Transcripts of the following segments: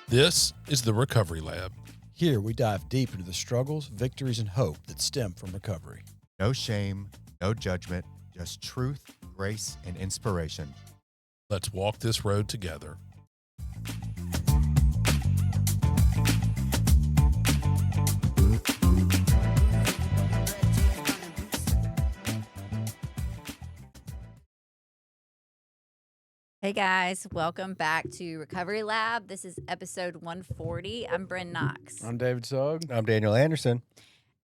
This is the Recovery Lab. Here we dive deep into the struggles, victories, and hope that stem from recovery. No shame, no judgment, just truth, grace, and inspiration. Let's walk this road together. Hey guys, welcome back to Recovery Lab. This is episode 140. I'm Brynn Knox. I'm David Sugg. I'm Daniel Anderson.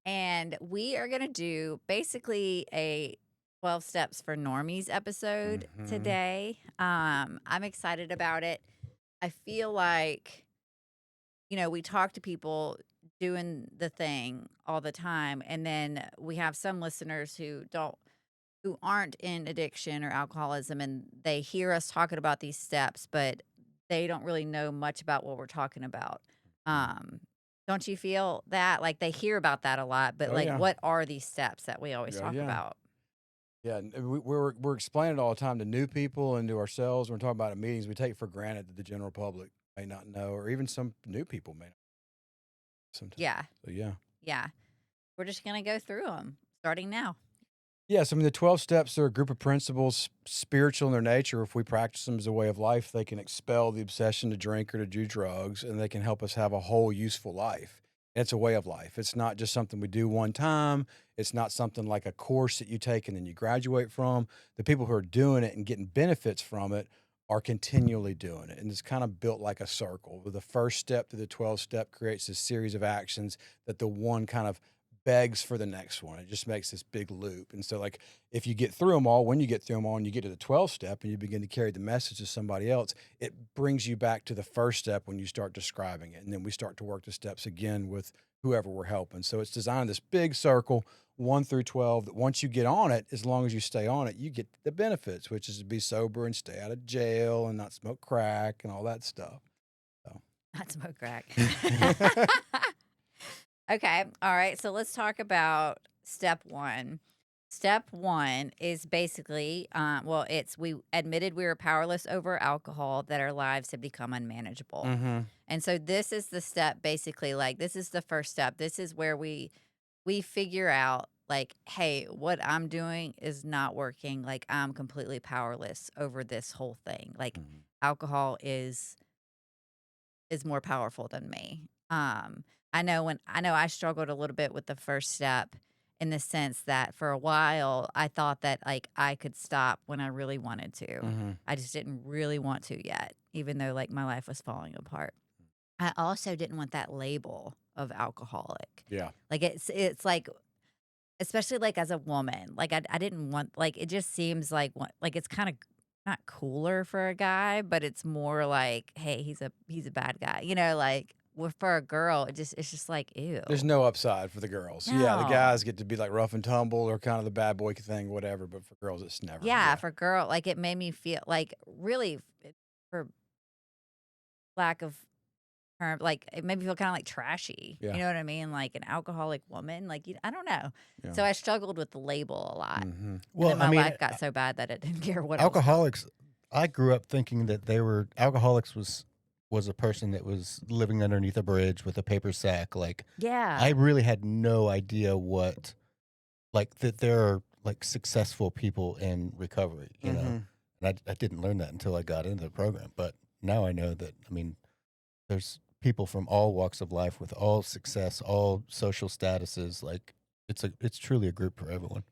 And we are going to do basically a 12 Steps for Normies episode today. I'm excited about it. I feel like, we talk to people doing the thing all the time. And then we have some listeners who aren't in addiction or alcoholism, and they hear us talking about these steps, but they don't really know much about what we're talking about. Don't you feel that? Like they hear about that a lot, but what are these steps that we always talk about? Yeah, we're explaining it all the time to new people and to ourselves. When we're talking about it in meetings, we take it for granted that the general public may not know, or even some new people may not sometimes. Yeah. So, yeah. We're just going to go through them starting now. Yes, I mean, the 12 steps are a group of principles, spiritual in their nature. If we practice them as a way of life, they can expel the obsession to drink or to do drugs, and they can help us have a whole useful life. And it's a way of life. It's not just something we do one time. It's not something like a course that you take and then you graduate from. The people who are doing it and getting benefits from it are continually doing it. And it's kind of built like a circle. The first step to the 12 step creates a series of actions that the one kind of begs for the next one. It just makes this big loop. And so, like, if you get through them all, when you get through them all and you get to the 12th step and you begin to carry the message to somebody else, it brings you back to the first step when you start describing it. And then we start to work the steps again with whoever we're helping. So it's designed this big circle, 1 through 12, that once you get on it, as long as you stay on it, you get the benefits, which is to be sober and stay out of jail and not smoke crack and all that stuff. So. Not smoke crack. Okay. All right. So let's talk about step one. Step one is basically, we admitted we were powerless over alcohol, that our lives had become unmanageable. And so this is the step, basically, like, this is the first step. This is where we figure out, like, hey, what I'm doing is not working. Like, I'm completely powerless over this whole thing. Like, alcohol is more powerful than me. I know I struggled a little bit with the first step, in the sense that for a while I thought that, like, I could stop when I really wanted to. I just didn't really want to yet, even though, like, my life was falling apart. I also didn't want that label of alcoholic. Yeah. Like, it's like, especially, like, as a woman, like, I didn't want, like, it just seems like it's kind of not cooler for a guy, but it's more like, hey, he's a bad guy, like. Well, for a girl, it's just like, ew. There's no upside for the girls. Yeah, the No. guys get to be like rough and tumble or kind of the bad boy thing, whatever. But for girls, it's never. Yeah, for girl, like, it made me feel like, really, for lack of term, like, it made me feel kind of like trashy. Yeah. You know what I mean? Like an alcoholic woman. Like, I don't know. Yeah. So I struggled with the label a lot. Well, and then my life got so bad that it didn't care what alcoholics. I grew up thinking that alcoholics was a person that was living underneath a bridge with a paper sack. Like, Yeah. I really had no idea that there are, like, successful people in recovery, you know? And I didn't learn that until I got into the program. But now I know that, I mean, there's people from all walks of life with all success, all social statuses. Like, it's truly a group for everyone.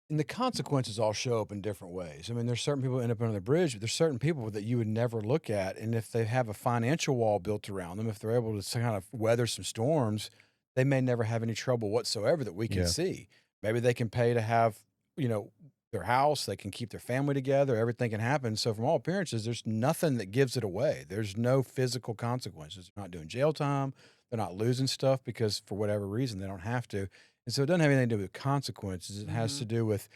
And the consequences all show up in different ways. I mean, there's certain people who end up under the bridge, but there's certain people that you would never look at. And if they have a financial wall built around them, if they're able to kind of weather some storms, they may never have any trouble whatsoever that we can see. Maybe they can pay to have, their house, they can keep their family together, everything can happen. So from all appearances, there's nothing that gives it away. There's no physical consequences. They're not doing jail time. They're not losing stuff because for whatever reason, they don't have to. And so it doesn't have anything to do with consequences. It has to do with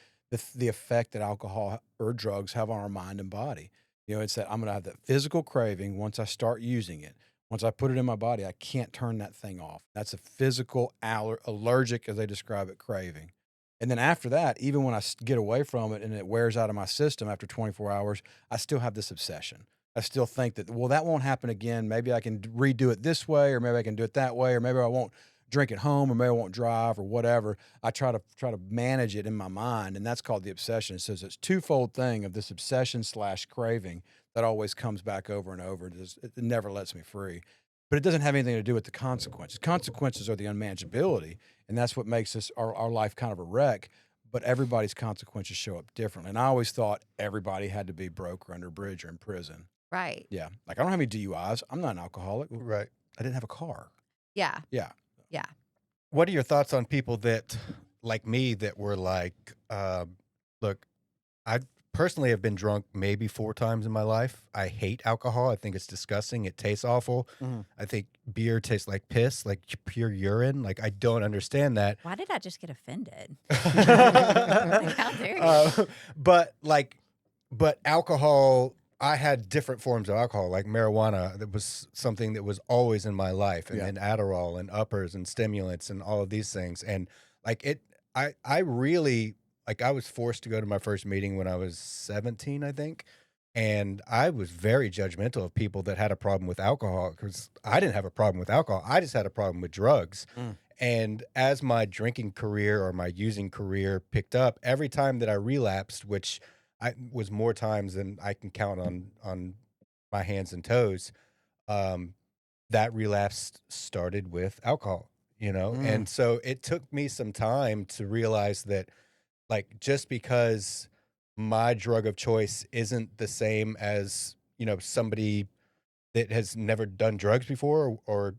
the effect that alcohol or drugs have on our mind and body. It's that I'm going to have that physical craving once I start using it. Once I put it in my body, I can't turn that thing off. That's a physical allergic, as they describe it, craving. And then after that, even when I get away from it and it wears out of my system after 24 hours, I still have this obsession. I still think that, well, that won't happen again. Maybe I can redo it this way, or maybe I can do it that way, or maybe I won't drink at home, or maybe I won't drive, or whatever. I try to manage it in my mind, and that's called the obsession. So it's twofold thing of this obsession / craving that always comes back over and over. It never lets me free. But it doesn't have anything to do with the consequences. Consequences are the unmanageability, and that's what makes our life kind of a wreck. But everybody's consequences show up differently. And I always thought everybody had to be broke or under a bridge or in prison. Right. Yeah. Like, I don't have any DUIs. I'm not an alcoholic. Right. I didn't have a car. Yeah. Yeah. Yeah. What are your thoughts on people that, like me, that were like, look, I personally have been drunk maybe 4 times in my life. I hate alcohol. I think it's disgusting. It tastes awful. Mhm. I think beer tastes like piss, like pure urine. Like, I don't understand that. Why did I just get offended? Like, how dare you? But alcohol, I had different forms of alcohol, like marijuana. That was something that was always in my life, and Yeah. then Adderall and uppers and stimulants and all of these things. And like I really, like, I was forced to go to my first meeting when I was 17, I think. And I was very judgmental of people that had a problem with alcohol, because I didn't have a problem with alcohol. I just had a problem with drugs. Mm. And as my drinking career or my using career picked up, every time that I relapsed, which I was more times than I can count on my hands and toes, that relapse started with alcohol, And so it took me some time to realize that, like, just because my drug of choice isn't the same as, somebody that has never done drugs before, or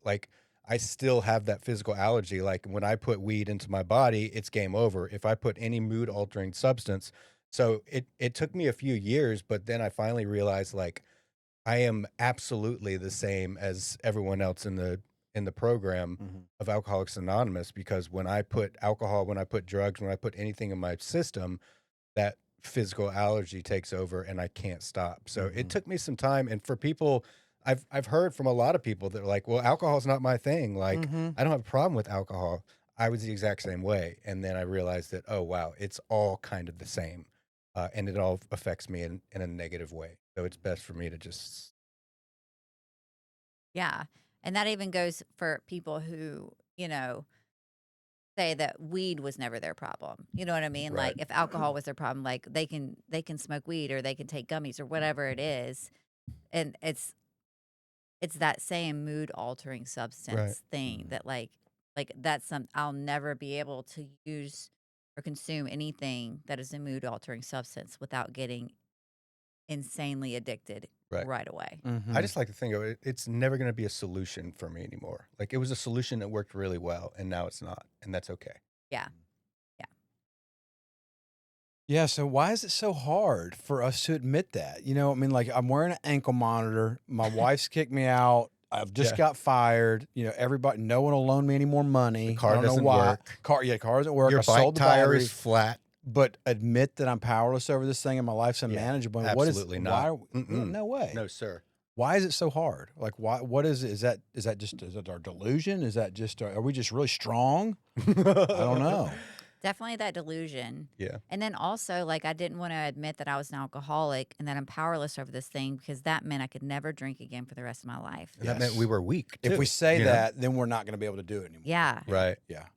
like, I still have that physical allergy. Like, when I put weed into my body, it's game over. If I put any mood altering substance. So it took me a few years, but then I finally realized, like, I am absolutely the same as everyone else in the program Mhm. of Alcoholics Anonymous, because when I put alcohol, when I put drugs, when I put anything in my system, that physical allergy takes over and I can't stop. So Mhm. it took me some time. And for people, I've heard from a lot of people that are like, well, alcohol is not my thing. Like, Mhm. I don't have a problem with alcohol. I was the exact same way. And then I realized that, oh, wow, it's all kind of the same. And it all affects me in a negative way. So it's best for me to just, Yeah. And that even goes for people who, say that weed was never their problem. You know what I mean? Right. Like, if alcohol was their problem, like, they can smoke weed, or they can take gummies, or whatever it is. And it's that same mood altering substance thing that, like that's I'll never be able to use or consume anything that is a mood altering substance without getting insanely addicted right. right away. Mhm. I just like to think of it, it's never going to be a solution for me anymore. Like, it was a solution that worked really well, and now it's not. And that's okay. Yeah. Yeah, so why is it so hard for us to admit that? I mean, like, I'm wearing an ankle monitor. My wife's kicked me out. I've just Yeah. got fired. Everybody, no one will loan me any more money. The car I don't doesn't know why. work. Car doesn't work. Your I bike sold the tire battery, is flat. but admit that I'm powerless over this thing and my life's unmanageable. What is? Absolutely Why? not. Mm-mm. No way. No, sir. Why is it so hard? Like, why? What is it? Is that just? Is it our delusion? Is that just? Are we just really strong? I don't know. Definitely that delusion. Yeah. And then also, like, I didn't want to admit that I was an alcoholic and that I'm powerless over this thing, because that meant I could never drink again for the rest of my life. And that meant we were weak, If too, we say you know? that, then we're not going to be able to do it anymore. Yeah. Right. Yeah.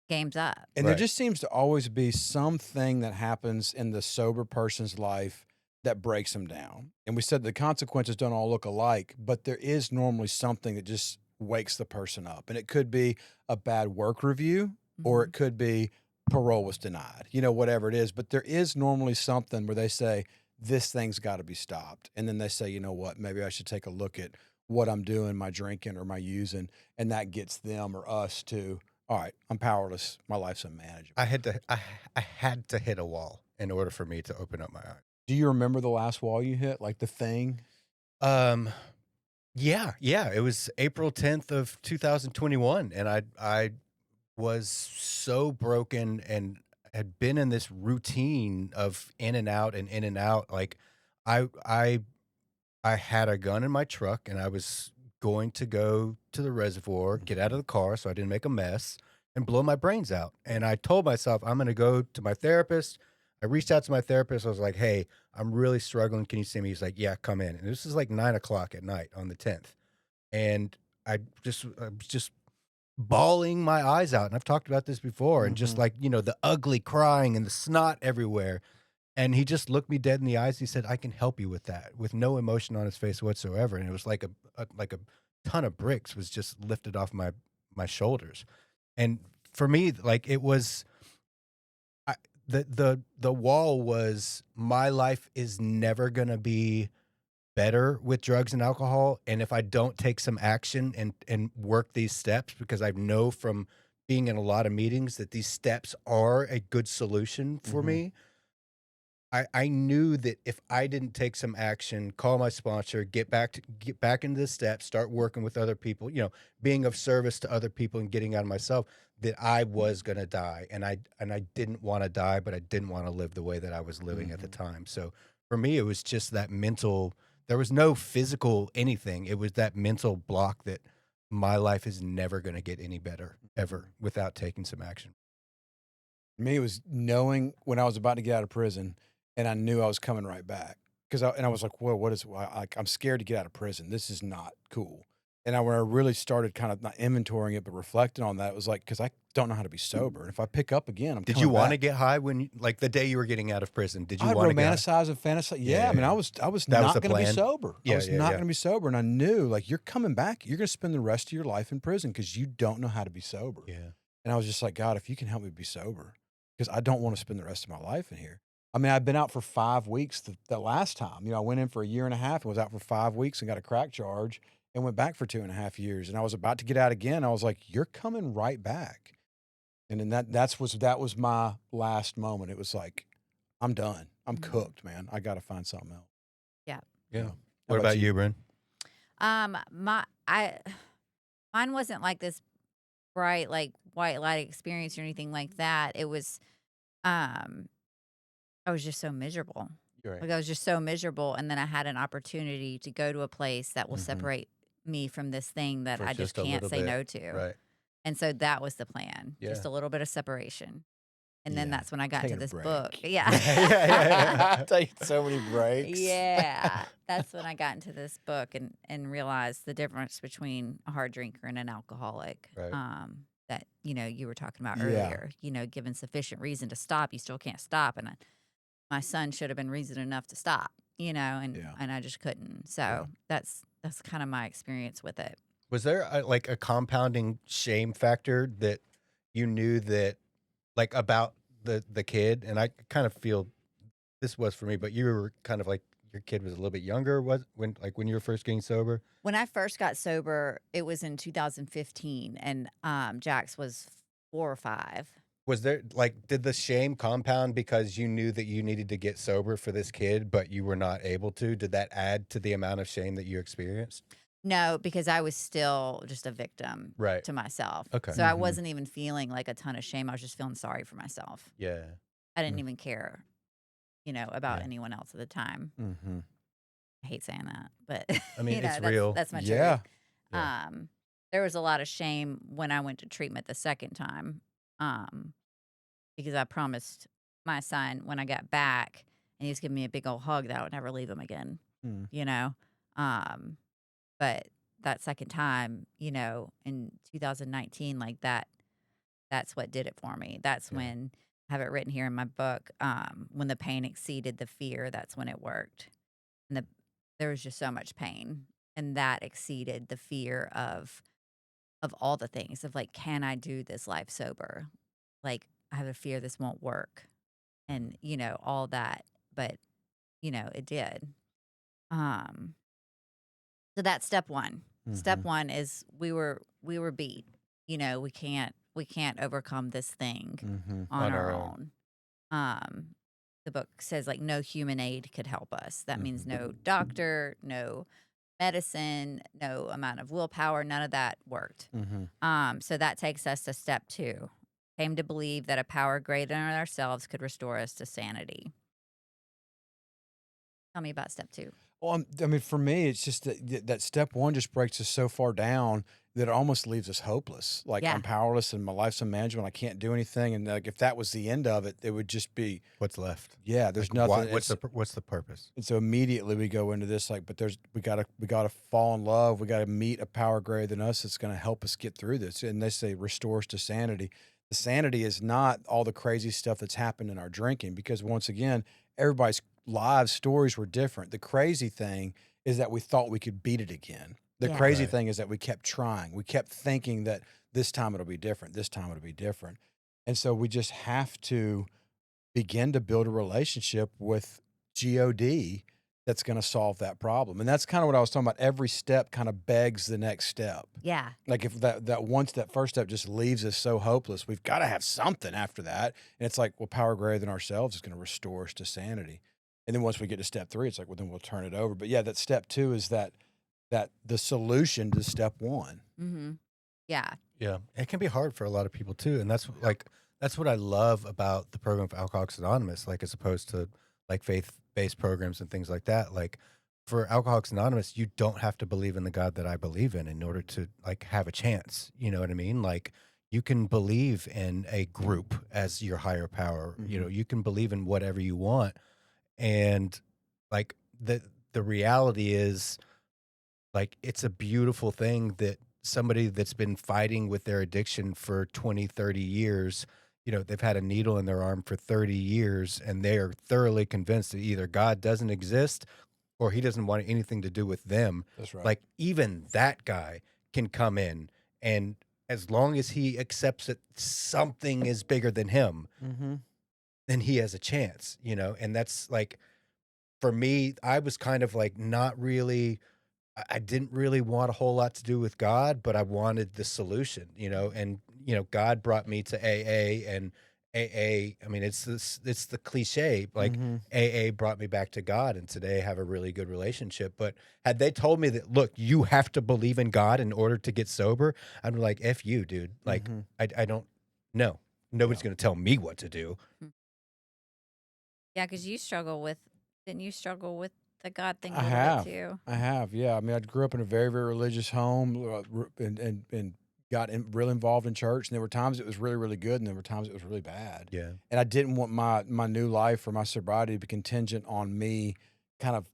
Game's up. And there Right. just seems to always be something that happens in the sober person's life that breaks them down. And we said the consequences don't all look alike, but there is normally something that just wakes the person up. And it could be a bad work review, or it could be parole was denied, whatever it is. But there is normally something where they say, this thing's got to be stopped. And then they say, you know what, maybe I should take a look at what I'm doing, my drinking or my using. And that gets them or us to, all right, I'm powerless. My life's unmanageable. I had to hit a wall in order for me to open up my eyes. Do you remember the last wall you hit? Like the thing? Yeah. It was April 10th of 2021. And I was so broken and had been in this routine of in and out and in and out. Like, I had a gun in my truck, and I was going to go to the reservoir, get out of the car so I didn't make a mess, and blow my brains out. And I told myself, I'm going to go to my therapist. I I reached out to my therapist. I was like, hey, I'm really struggling. Can you see me? He's like, yeah, come in. And this is like 9 o'clock at night on the 10th. And I was just bawling my eyes out. And I've talked about this before. And just like, the ugly crying and the snot everywhere. And he just looked me dead in the eyes. He said, I can help you with that, with no emotion on his face whatsoever. And it was like a ton of bricks was just lifted off my shoulders. And for me, like it was, the wall was, my life is never going to be better with drugs and alcohol. And if I don't take some action and work these steps, because I know from being in a lot of meetings that these steps are a good solution for me. I knew that if I didn't take some action, call my sponsor, get back into the steps, start working with other people, being of service to other people and getting out of myself, that I was going to die. And I didn't want to die, but I didn't want to live the way that I was living at the time. So for me, it was just that mental, there was no physical anything. It was that mental block that my life is never going to get any better ever without taking some action. Me, it was knowing when I was about to get out of prison, and I knew I was coming right back. I was like, well, I'm scared to get out of prison. This is not cool. And when I really started kind of not inventorying it, but reflecting on that, it was like, because I don't know how to be sober. And if I pick up again, Did you want to get high when, like the day you were getting out of prison? Did you want to romanticize and fantasize? Yeah, I mean, I was not going to be sober. I was not going to be sober. And I knew, like, you're coming back. You're going to spend the rest of your life in prison because you don't know how to be sober. Yeah. And I was just like, God, if you can help me be sober, because I don't want to spend the rest of my life in here. I mean, I've been out for 5 weeks the last time. I went in for a year and a half and was out for 5 weeks and got a crack charge and went back for 2.5 years. And I was about to get out again. I was like, you're coming right back. And then that was my last moment. It was like, I'm done. I'm cooked, man. I got to find something else. Yeah. Yeah. What about you, Brynn? Mine wasn't like this bright, like white light experience or anything like that. It was, I was just so miserable. Right. Like I was just so miserable. And then I had an opportunity to go to a place that will separate me from this thing that I just can't say no to. Right. And so that was the plan. Yeah. Just a little bit of separation. And then that's when I got Taking into a this break. book. Yeah. I take so many breaks. Yeah. That's when I got into this book and realized the difference between a hard drinker and an alcoholic. Right. That, you were talking about earlier. Given sufficient reason to stop, you still can't stop. And my son should have been reason enough to stop, and I just couldn't. So that's kind of my experience with it. Was there a compounding shame factor that you knew that, like, about the kid? And I kind of feel this was for me, but you were kind of like, your kid was a little bit younger when you were first getting sober? When I first got sober, it was in 2015, and Jax was 4 or 5. Was there, did the shame compound because you knew that you needed to get sober for this kid, but you were not able to? Did that add to the amount of shame that you experienced? No, because I was still just a victim to myself. Okay. So I wasn't even feeling like a ton of shame. I was just feeling sorry for myself. Yeah. I didn't even care, about anyone else at the time. Mm-hmm. I hate saying that, but I mean, it's that's, real. That's my truth. Yeah. There was a lot of shame when I went to treatment the second time. Because I promised my son when I got back, and he was giving me a big old hug, that I would never leave him again, But that second time, in 2019, like that's what did it for me. That's when, I have it written here in my book, when the pain exceeded the fear, that's when it worked. And there was just so much pain, and that exceeded the fear of all the things of like, can I do this life sober? Like, I have a fear this won't work, and all that, but it did. So that's step one. Step one is we were beat. We can't overcome this thing on our own. The book says like no human aid could help us. That means no doctor, no medicine, no amount of willpower, none of that worked. So that takes us to step 2. Came to believe that a power greater than ourselves could restore us to sanity. Tell me about step 2. Well, I mean, for me, it's just that step 1 just breaks us so far down that it almost leaves us hopeless. Like Yeah. I'm powerless and my life's unmanageable. I can't do anything. And like if that was the end of it, it would just be, What's left? yeah, there's Like, nothing. what's the purpose? And so immediately we go into this like, but we gotta fall in love. We gotta meet a power greater than us that's gonna help us get through this. And they say restore us to sanity. The sanity is not all the crazy stuff that's happened in our drinking, because once again, everybody's lives stories were different. The crazy thing is that we thought we could beat it again. The Yeah. crazy Right. thing is that we kept trying. We kept thinking that this time it'll be different. This time it'll be different. And so we just have to begin to build a relationship with God that's going to solve that problem. And that's kind of what I was talking about. Every step kind of begs the next step. Yeah. Like if that first step just leaves us so hopeless, we've got to have something after that. And it's like, well, power greater than ourselves is going to restore us to sanity. And then once we get to step 3, it's like, well, then we'll turn it over. But yeah, that step 2 is that the solution to step 1. Mm-hmm. Yeah. Yeah, it can be hard for a lot of people too, and that's what I love about the program of Alcoholics Anonymous, like as opposed to like faith-based programs and things like that. Like for Alcoholics Anonymous, you don't have to believe in the God that I believe in order to like have a chance. You know what I mean? Like you can believe in a group as your higher power. You know, you can believe in whatever you want, and like the reality is, like, it's a beautiful thing that somebody that's been fighting with their addiction for 20, 30 years, you know, they've had a needle in their arm for 30 years and they are thoroughly convinced that either God doesn't exist or he doesn't want anything to do with them. That's right. Like, even that guy can come in, and as long as he accepts that something is bigger than him, then he has a chance, you know? And that's like, for me, I was kind of like not really, I didn't really want a whole lot to do with God, but I wanted the solution, you know, and, you know, God brought me to AA, and AA, I mean, it's the cliche, like AA brought me back to God, and today I have a really good relationship. But had they told me that, look, you have to believe in God in order to get sober, I'd be like, F you, dude. Like, I don't know. Nobody's going to tell me what to do. Yeah, because didn't you struggle with the God thing a I little have. bit too? I have, yeah. I mean, I grew up in a very, very religious home, and got real involved in church. And there were times it was really, really good, and there were times it was really bad. Yeah. And I didn't want my new life or my sobriety to be contingent on me kind of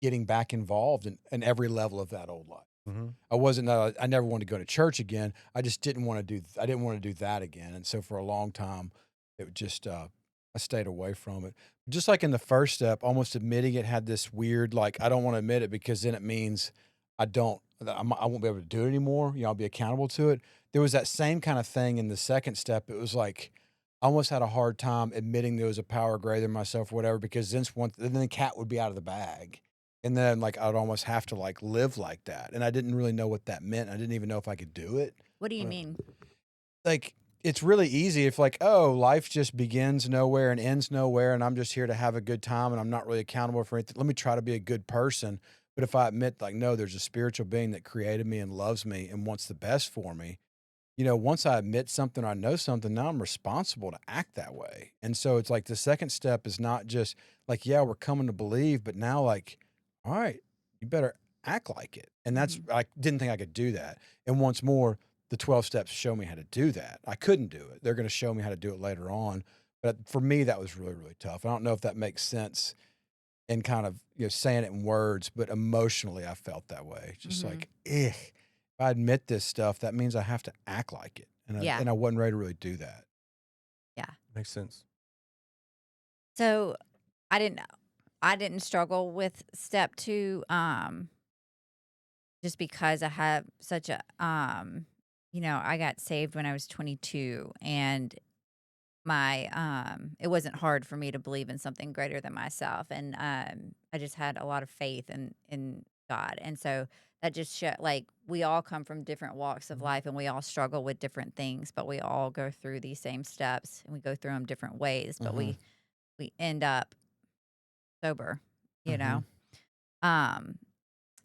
getting back involved in every level of that old life. I wasn't. I never wanted to go to church again. I just didn't want to do. I didn't want to do that again. And so for a long time, it just I stayed away from it. Just like in the first step, almost admitting it had this weird like I don't want to admit it because then it means I won't be able to do it anymore. You know, I'll be accountable to it. There was that same kind of thing in the second step. It was like I almost had a hard time admitting there was a power greater than myself or whatever, because then the cat would be out of the bag. And then like I'd almost have to like live like that. And I didn't really know what that meant. I didn't even know if I could do it. What do you mean? Like it's really easy if like, oh, life just begins nowhere and ends nowhere, and I'm just here to have a good time and I'm not really accountable for anything. Let me try to be a good person. But if I admit like, no, there's a spiritual being that created me and loves me and wants the best for me, you know, once I admit something or I know something, now I'm responsible to act that way. And so it's like the second step is not just like, yeah, we're coming to believe, but now like, all right, you better act like it. And that's, I didn't think I could do that. And once more, the 12 steps show me how to do that. I couldn't do it. They're going to show me how to do it later on. But for me, that was really, really tough. I don't know if that makes sense in kind of, you know, saying it in words, but emotionally I felt that way. Just like, if I admit this stuff, that means I have to act like it. And I wasn't ready to really do that. Yeah. Makes sense. So I didn't struggle with step 2, just because I have such a, you know, I got saved when I was 22, and it wasn't hard for me to believe in something greater than myself. And, I just had a lot of faith in God. And so that just like we all come from different walks of life and we all struggle with different things, but we all go through these same steps and we go through them different ways, but we end up sober, you know? I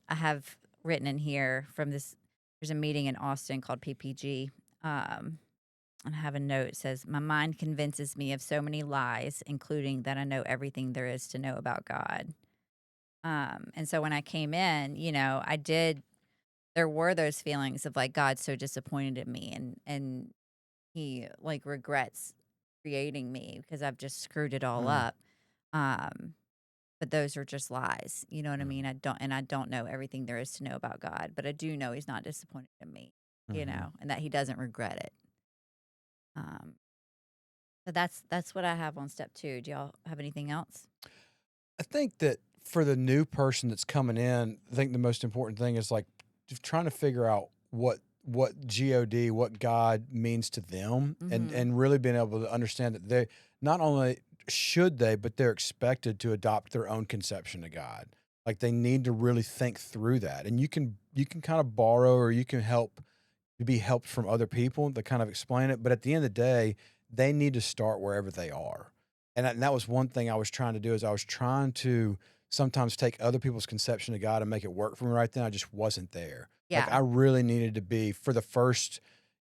have written in here there's a meeting in Austin called PPG. And I have a note that says, my mind convinces me of so many lies, including that I know everything there is to know about God. And so when I came in, you know, there were those feelings of like God's so disappointed in me, and he like regrets creating me because I've just screwed it all Mm. up. Um, but those are just lies. You know what I mean? I don't know everything there is to know about God, but I do know he's not disappointed in me, Mhm. and that he doesn't regret it. Um, so that's what I have on step 2. Do y'all have anything else? I think that for the new person that's coming in, I think the most important thing is like just trying to figure out what God, what God means to them, and Mm-hmm. really being able to understand that they not only should they, but they're expected to adopt their own conception of God. Like they need to really think through that, and you can kind of borrow or you can help to be helped from other people to kind of explain it. But at the end of the day, they need to start wherever they are. And that was one thing I was trying to do is I was trying to sometimes take other people's conception of God and make it work for me right then. I just wasn't there. Like Yeah. I really needed to be for the first,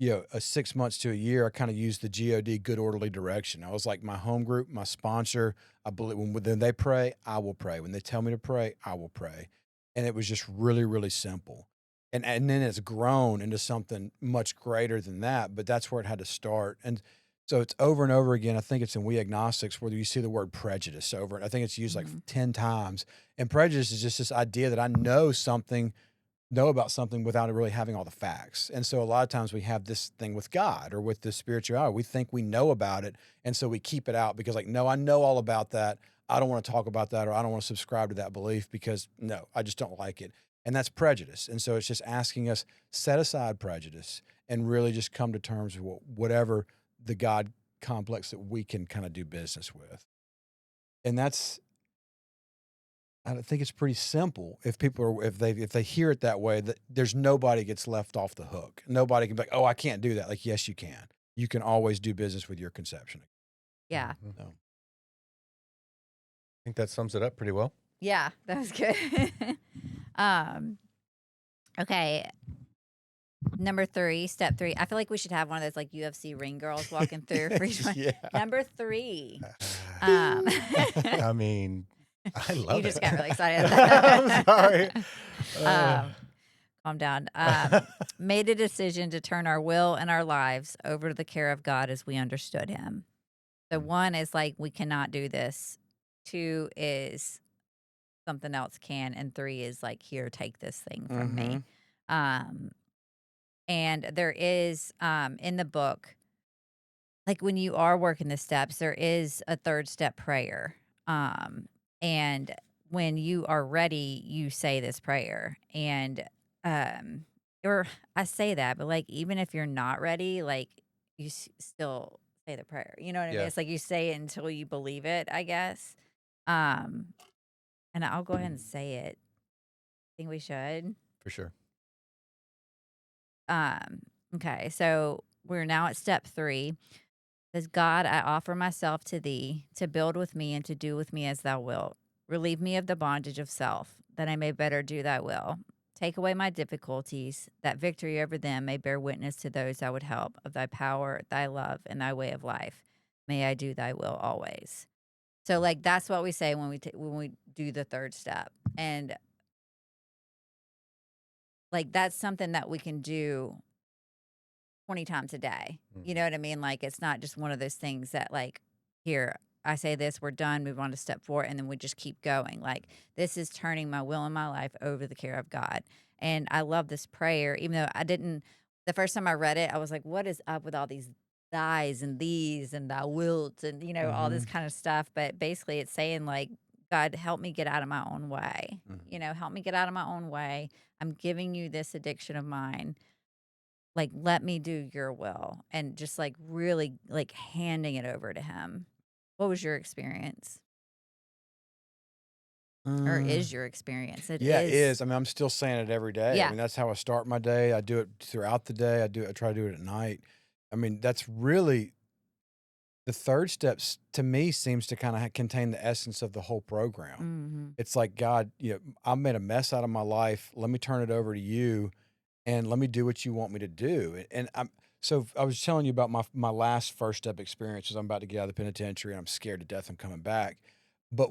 6 months to a year. I kind of used the God, good orderly direction. I was like my home group, my sponsor. I believe when they pray, I will pray. When they tell me to pray, I will pray. And it was just really, really simple. And then it's grown into something much greater than that, but that's where it had to start. And so it's over and over again. I think it's in We Agnostics where you see the word prejudice over it. I think it's used like Mm-hmm. 10 times. And prejudice is just this idea that I know about something without really having all the facts. And so a lot of times we have this thing with God or with the spirituality. We think we know about it. And so we keep it out because like, no, I know all about that. I don't want to talk about that, or I don't want to subscribe to that belief because no, I just don't like it. And that's prejudice. And so it's just asking us set aside prejudice and really just come to terms with whatever the God complex that we can kind of do business with. And I think it's pretty simple. If people are, if they hear it that way, that there's nobody gets left off the hook. Nobody can be like, oh, I can't do that. Like, yes, you can. You can always do business with your conception. Yeah. Mhm. So, I think that sums it up pretty well. Yeah, that was good. um, okay. Number 3, step 3. I feel like we should have one of those like UFC ring girls walking through for each one. yeah. Number 3. Um, I mean, I love you just it. got really excited. I'm sorry. Calm down. Made a decision to turn our will and our lives over to the care of God as we understood Him. So 1 is like we cannot do this. 2 is something else can, and 3 is like here, take this thing from me. And there is in the book, like when you are working the steps, there is a 3rd step prayer. And when you are ready, you say this prayer. And or I say that, but like even if you're not ready, like you still say the prayer. You know what I mean? Yeah. It's like you say it until you believe it, I guess. Um, and I'll go ahead and say it. I think we should. For sure. Okay, so we're now at step 3. Says, God, I offer myself to thee to build with me and to do with me as thou wilt. Relieve me of the bondage of self, that I may better do thy will. Take away my difficulties, that victory over them may bear witness to those I would help of thy power, thy love, and thy way of life. May I do thy will always. So, like, that's what we say when we do the 3rd step. And, like, that's something that we can do 20 times a day. You know what I mean? Like, it's not just one of those things that, like, here, I say this, we're done, move on to step 4, and then we just keep going. Like, this is turning my will and my life over to the care of God. And I love this prayer, even though the first time I read it, I was like, what is up with all these thys and these and thou wilt and, all this kind of stuff. But basically, it's saying, like, God, help me get out of my own way. Help me get out of my own way. I'm giving you this addiction of mine. Like, let me do your will, and just like really like handing it over to him. What was your experience, or is your experience? It Yeah, it is. is. I mean, I'm still saying it every day. I Yeah. mean, that's how I start my day. I do it throughout the day. I try to do it at night. I mean, that's really the 3rd steps to me seems to kind of contain the essence of the whole program. Mm-hmm. It's like, God, I made a mess out of my life. Let me turn it over to you and let me do what you want me to do. And so I was telling you about my last 1st step experience is I'm about to get out of the penitentiary and I'm scared to death I'm coming back. But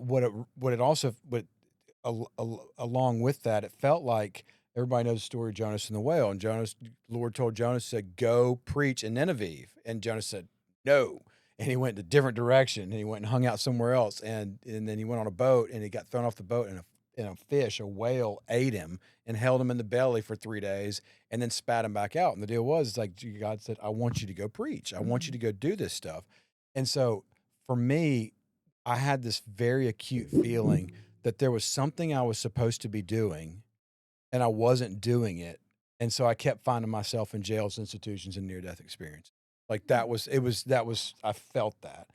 along with that, it felt like everybody knows the story of Jonas and the whale. And Lord told Jonas, said, go preach in Nineveh. And Jonas said, no. And he went in a different direction, and he went and hung out somewhere else. And then he went on a boat, and he got thrown off the boat, and a fish, a whale, ate him and held him in the belly for 3 days and then spat him back out. And the deal was, it's like God said, I want you to go preach. I want you to go do this stuff. And so for me, I had this very acute feeling that there was something I was supposed to be doing and I wasn't doing it. And so I kept finding myself in jails, institutions, and near-death experience. Like I felt that.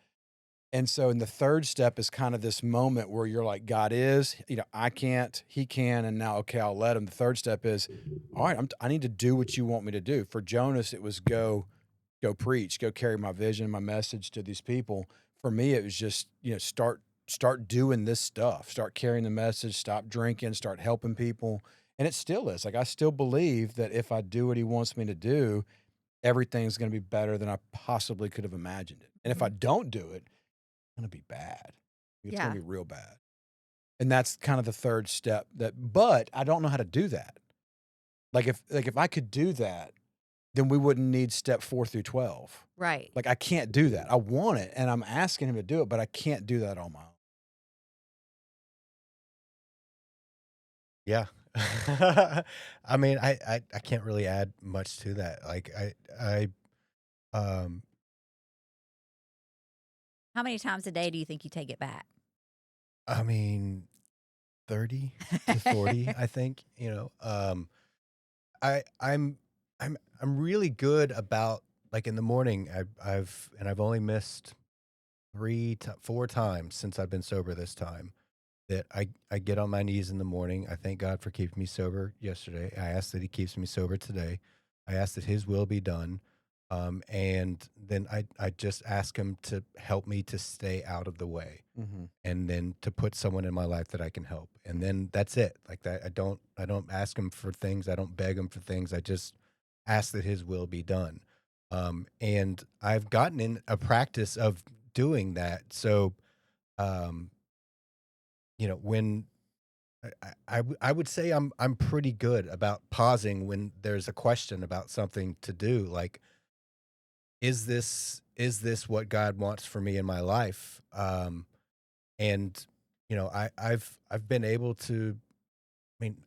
And so in the third step is kind of this moment where you're like, God is, I can't, he can, and now, okay, I'll let him. The third step is, all right, I need to do what you want me to do. For Jonas, it was go preach, go carry my vision, my message to these people. For me, it was just, start doing this stuff, start carrying the message, stop drinking, start helping people. And it still is. Like, I still believe that if I do what he wants me to do, everything's going to be better than I possibly could have imagined it. And if I don't do it, it's going to be bad. It's going to be real bad. And that's kind of the third step but I don't know how to do that. Like if I could do that, then we wouldn't need step 4 through 12. Right. Like, I can't do that. I want it, and I'm asking him to do it, but I can't do that on my own. Yeah. I mean, I can't really add much to that. Like um How many times a day do you think you take it back? I mean 30 to 40, I think, I'm really good about, like, in the morning. I've only missed 4 times since I've been sober this time, that I get on my knees in the morning. I thank God for keeping me sober yesterday. I ask that he keeps me sober today. I ask that his will be done. And then I just ask him to help me to stay out of the way, and then to put someone in my life that I can help. And then that's it. Like that, I don't ask him for things. I don't beg him for things. I just ask that his will be done. And I've gotten in a practice of doing that. So, um, when I would say I'm pretty good about pausing when there's a question about something to do. Like, is this what God wants for me in my life? And I've been able to. I mean,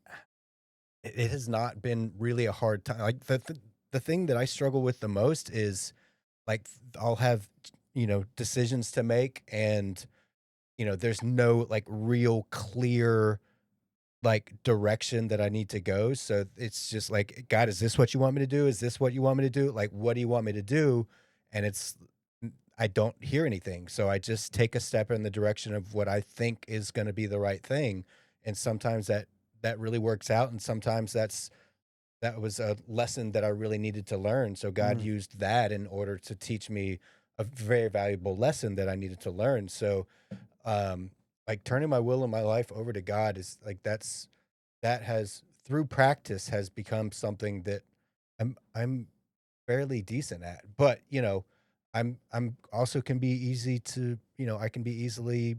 it has not been really a hard time. Like the thing that I struggle with the most is, like, I'll have decisions to make, and there's no, like, real clear, like, direction that I need to go. So it's just like, God, is this what you want me to do? Is this what you want me to do? Like, what do you want me to do? And I don't hear anything. So I just take a step in the direction of what I think is going to be the right thing. And sometimes that really works out. And sometimes that was a lesson that I really needed to learn. So God used that in order to teach me a very valuable lesson that I needed to learn. So, like, turning my will and my life over to God is like, that has, through practice, has become something that I'm fairly decent at. But I'm also can be easy to, I can be easily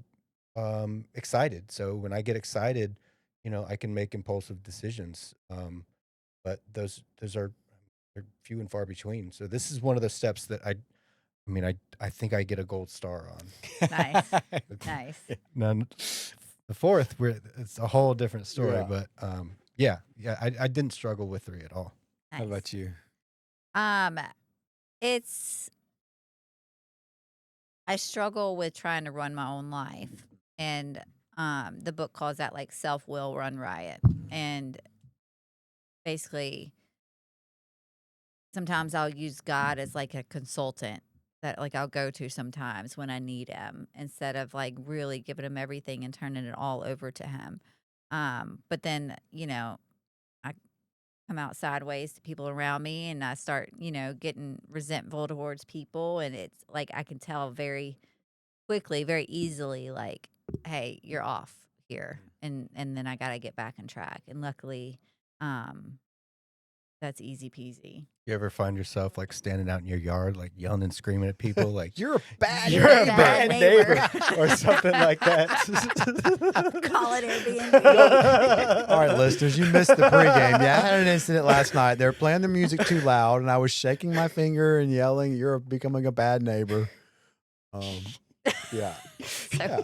excited. So when I get excited, I can make impulsive decisions. But those are, they're few and far between. So this is one of the steps that I mean, I think I get a gold star on. Nice. Nice. Now, the fourth, it's a whole different story. Yeah. But yeah, I didn't struggle with 3 at all. How about you? It's I struggle with trying to run my own life, and the book calls that, like, self-will run riot. And basically, sometimes I'll use God as, like, a consultant that, like, I'll go to sometimes when I need him, instead of, like, really giving him everything and turning it all over to him. But then, I come out sideways to people around me, and I start, getting resentful towards people. And it's like, I can tell very quickly, very easily, like, hey, you're off here. And then I got to get back on track. And luckily, that's easy peasy. You ever find yourself like standing out in your yard, like yelling and screaming at people, like You're a bad you're a neighbor. bad neighbor. neighbor, or something like that? Call it Airbnb. All right, listeners, you missed the pregame. Yeah, I had an incident last night. They were playing the music too loud, and I was shaking my finger and yelling, "You're becoming a bad neighbor." Yeah. Yeah.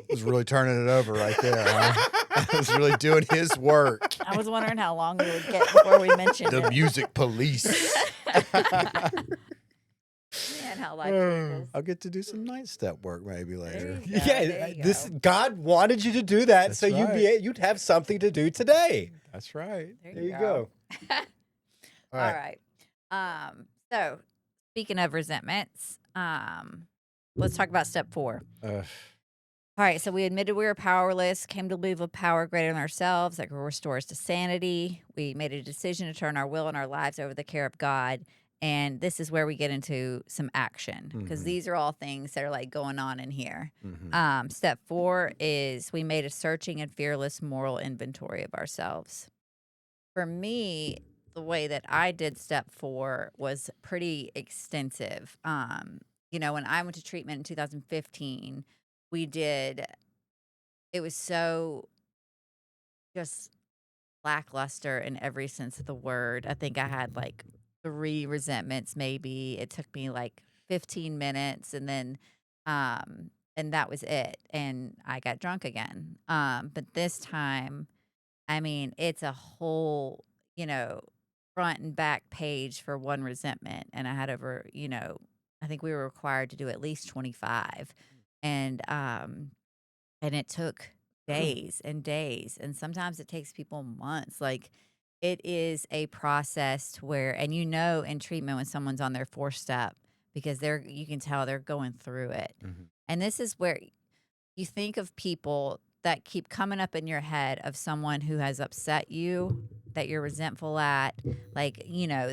Was really turning it over right there. Huh? I was really doing his work. I was wondering how long we would get before we mentioned The it. music police. Man, how life changes. I'll get to do some night step work maybe later. There you go, Yeah, there you this go. God wanted you to do that, That's so right. you'd have something to do today. That's right. There you go. All right. So speaking of resentments, let's talk about step 4. All right, so we admitted we were powerless, came to believe a power greater than ourselves that could restore us to sanity. We made a decision to turn our will and our lives over to the care of God. And this is where we get into some action, because these are all things that are like going on in here. Step 4 is we made a searching and fearless moral inventory of ourselves. For me, the way that I did step 4 was pretty extensive. When I went to treatment in 2015, it was so just lackluster in every sense of the word. I think I had like 3 resentments maybe. It took me like 15 minutes and then and that was it. And I got drunk again. But this time, I mean, it's a whole, front and back page for one resentment. And I had over, I think we were required to do at least 25. And it took days and days, and sometimes it takes people months. Like, it is a process to where, and in treatment when someone's on their 4th step, because you can tell they're going through it. And this is where you think of people that keep coming up in your head of someone who has upset you, that you're resentful at, like,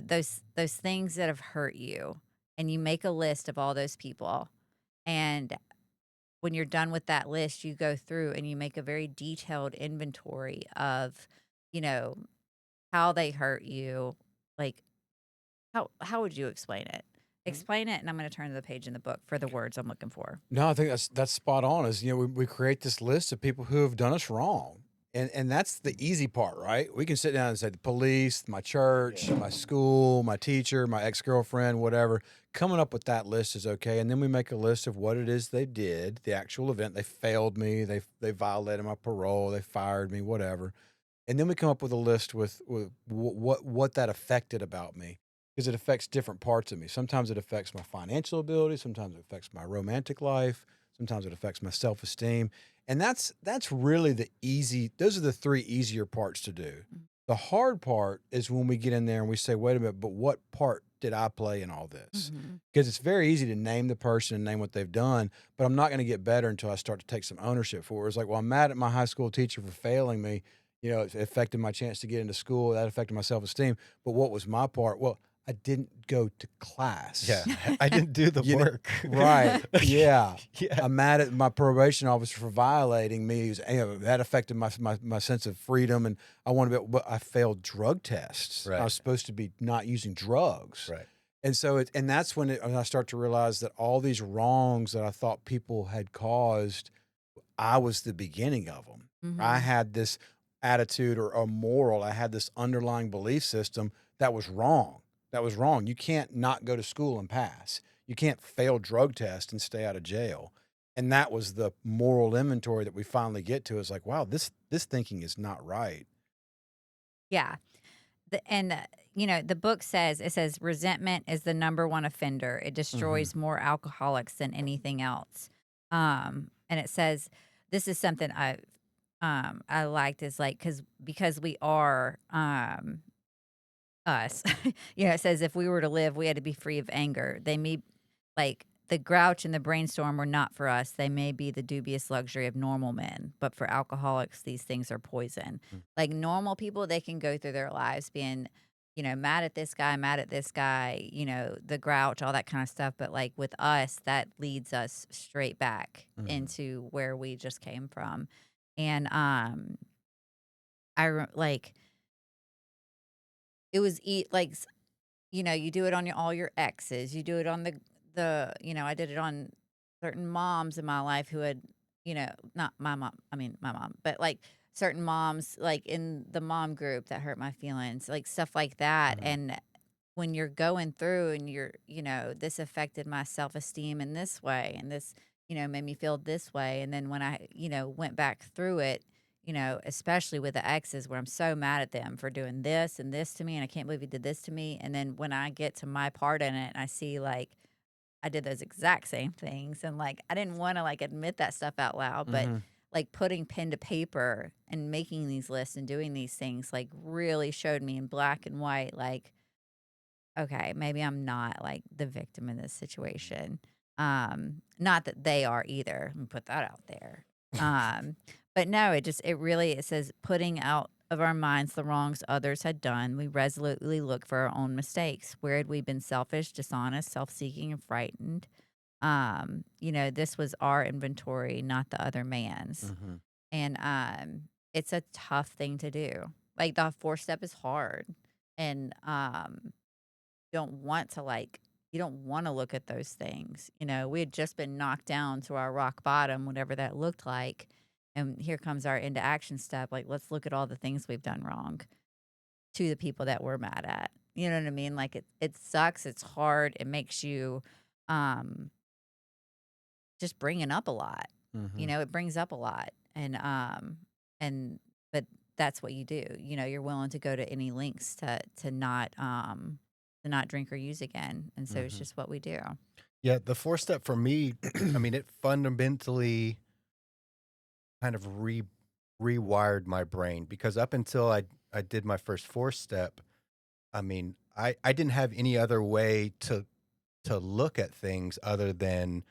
those things that have hurt you, and you make a list of all those people. And when you're done with that list, you go through and you make a very detailed inventory of, how they hurt you. Like, how would you explain it? Explain it, and I'm going to turn to the page in the book for the words I'm looking for. No, I think that's spot on. We create this list of people who have done us wrong. And that's the easy part, right? We can sit down and say the police, my church, my school, my teacher, my ex-girlfriend, whatever. Coming up with that list is okay. And then we make a list of what it is they did, the actual event. They failed me. They violated my parole. They fired me, whatever. And then we come up with a list with what that affected about me, because it affects different parts of me. Sometimes it affects my financial ability. Sometimes it affects my romantic life. Sometimes it affects my self-esteem. And that's really those are the 3 easier parts to do. The hard part is when we get in there and we say, wait a minute, but what part did I play in all this? Because it's very easy to name the person and name what they've done, but I'm not going to get better until I start to take some ownership for it. It's like, well, I'm mad at my high school teacher for failing me. It affected my chance to get into school. That affected my self-esteem. But what was my part? Well, I didn't go to class. Yeah, I didn't do the work. Right. Yeah. Yeah. I'm mad at my probation officer for violating me. That affected my sense of freedom. And I want to be, but I failed drug tests. Right. I was supposed to be not using drugs. Right. And so that's when I start to realize that all these wrongs that I thought people had caused, I was the beginning of them. I had this attitude or moral. I had this underlying belief system that was wrong. That was wrong. You can't not go to school and pass. You can't fail drug tests and stay out of jail. And that was the moral inventory that we finally get to. Is like, wow, this thinking is not right. Yeah. The book says, resentment is the number 1 offender. It destroys more alcoholics than anything else. And it says, this is something I liked, is like, because we are us. It says if we were to live, we had to be free of anger. They may, like, the grouch and the brainstorm were not for us. They may be the dubious luxury of normal men, but for alcoholics, these things are poison. Like, normal people, they can go through their lives being, mad at this guy, the grouch, all that kind of stuff. But like with us, that leads us straight back into where we just came from. And it was like you do it on all your exes. You do it on I did it on certain moms in my life who had, not my mom, I mean my mom, but like certain moms like in the mom group that hurt my feelings, like stuff like that. Mhm. And when you're going through and this affected my self-esteem in this way and this, made me feel this way. And then when I, went back through it, especially with the exes where I'm so mad at them for doing this and this to me, and I can't believe he did this to me. And then when I get to my part in it, I see like I did those exact same things, and like I didn't want to like admit that stuff out loud, but Mhm. like putting pen to paper and making these lists and doing these things like really showed me in black and white, like, okay, maybe I'm not like the victim in this situation. Not that they are either. Let me put that out there. Um, but no, it says putting out of our minds the wrongs others had done. We resolutely look for our own mistakes. Where had we been selfish, dishonest, self-seeking, and frightened? This was our inventory, not the other man's. Mhm. And it's a tough thing to do. Like the fourth step is hard. And don't want to like you don't want to look at those things. We had just been knocked down to our rock bottom, whatever that looked like. And here comes our into action step. Like, let's look at all the things we've done wrong to the people that we're mad at. You know what I mean? Like it sucks. It's hard. It makes you um just bringing up a lot. Mhm. It brings up a lot. And but that's what you do. You're willing to go to any lengths to not drink or use again. And so it's Mhm. just what we do. Yeah, the 4 step for me, I mean, it fundamentally kind of rewired my brain because up until I did my first 4 step, I mean, I didn't have any other way to look at things other than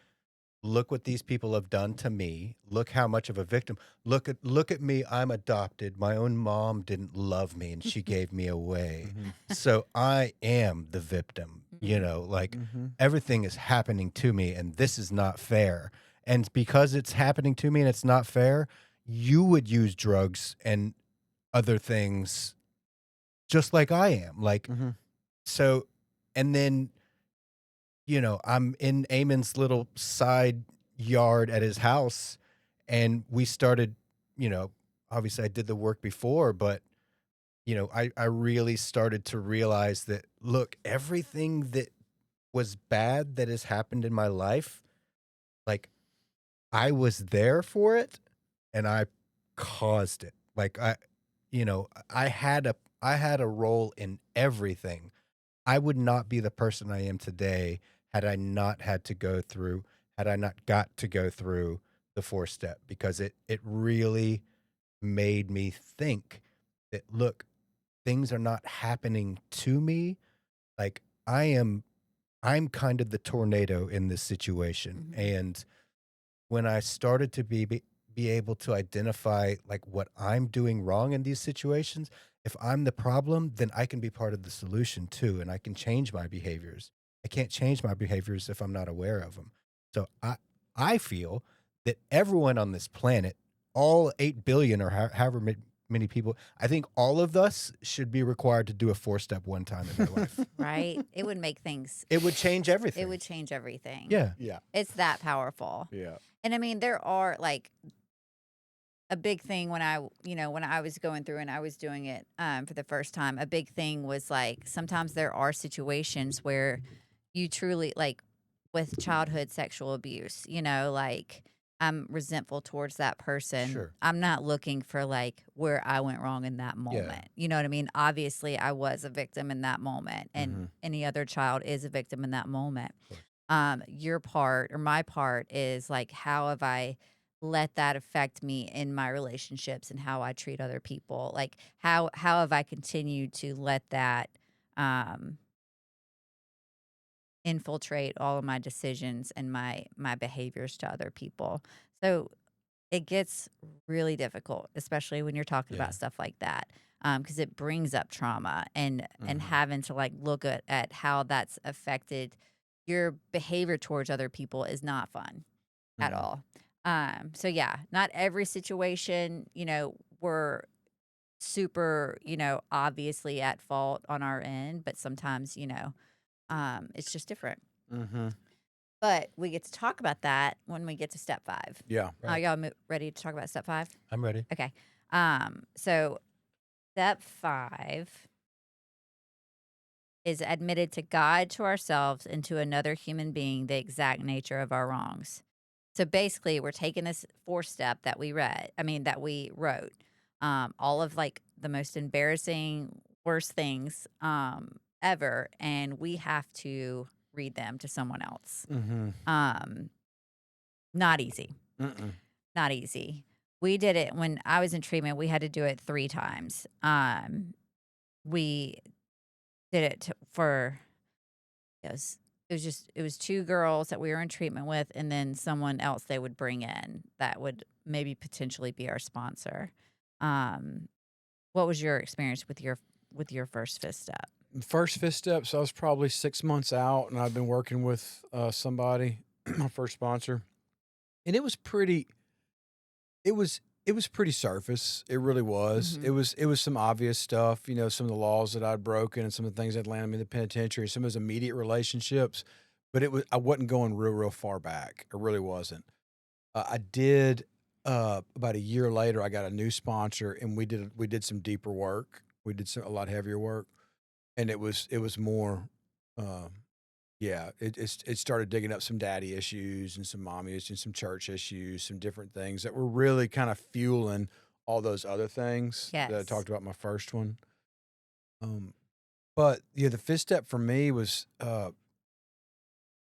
look what these people have done to me. Look how much of a victim. Look at me. I'm adopted. My own mom didn't love me and she gave me away. Mhm. So I am the victim. Like Mhm. everything is happening to me and this is not fair. And because it's happening to me and it's not fair, you would use drugs and other things just like I am. Like Mhm. so and then I'm in Eamon's little side yard at his house, and we started, obviously I did the work before, but, I really started to realize that, look, everything that was bad that has happened in my life, like, I was there for it, and I caused it. Like, I had a role in everything. I would not be the person I am today had I not had I not got to go through the 4 step because it really made me think that look, things are not happening to me. Like I'm kind of the tornado in this situation. Mhm. And when I started to be able to identify like what I'm doing wrong in these situations, if I'm the problem, then I can be part of the solution too, and I can change my behaviors. I can't change my behaviors if I'm not aware of them. So I feel that everyone on this planet, all 8 billion or however many people, I think all of us should be required to do a 4 step one time in their life. Right? It would make things It would change everything. it would change everything. Yeah. Yeah. It's that powerful. Yeah. And I mean, there are like a big thing when I was going through and I was doing it for the first time, a big thing was like sometimes there are situations where you truly like with childhood sexual abuse, like I'm resentful towards that person. Sure. I'm not looking for like where I went wrong in that Yeah. moment. You know what I mean? Obviously, I was a victim in that moment, and Mhm. any other child is a victim in that moment. Of course. Your part or my part is like, how have I let that affect me in my relationships and how I treat other people? Like, how have I continued to let that um, infiltrate all of my decisions and my behaviors to other people? So it gets really difficult, especially when you're talking Yeah. about stuff like that, because it brings up trauma and Mhm. having to like look at how that's affected your behavior towards other people is not fun at Mhm. all. So yeah, not every situation, we're super, obviously at fault on our end, but sometimes, it's just different. Mm-hmm. But we get to talk about that when we get to step 5. Yeah. Are Right. y'all ready to talk about step 5? I'm ready. Okay. So step 5 is admitted to God, to ourselves, and to another human being the exact nature of our wrongs. So basically, we're taking this 4-step that we wrote, all of like the most embarrassing, worst things ever, and we have to read them to someone else. Mm-hmm. Not easy. Mm-mm. Not easy. We did it when I was in treatment. We had to do it 3 times. We did it for it was 2 girls that we were in treatment with, and then someone else they would bring in that would maybe potentially be our sponsor. What was your experience with your first 5th step? First 5th steps, I was probably 6 months out, and I'd been working with somebody, my first sponsor, and it was pretty. It was pretty surface. It really was. Mhm. It was some obvious stuff. Some of the laws that I'd broken, and some of the things that landed me in the penitentiary. Some of those immediate relationships, but I wasn't going real far back. I really wasn't. I did. About a year later, I got a new sponsor, and we did some deeper work. We did a lot heavier work, and it was more. Uh, yeah, it started digging up some daddy issues and some mommy issues and some church issues, some different things that were really kind of fueling all those other things that I Yes. talked about in my first one. Um, but yeah, the 5th step for me was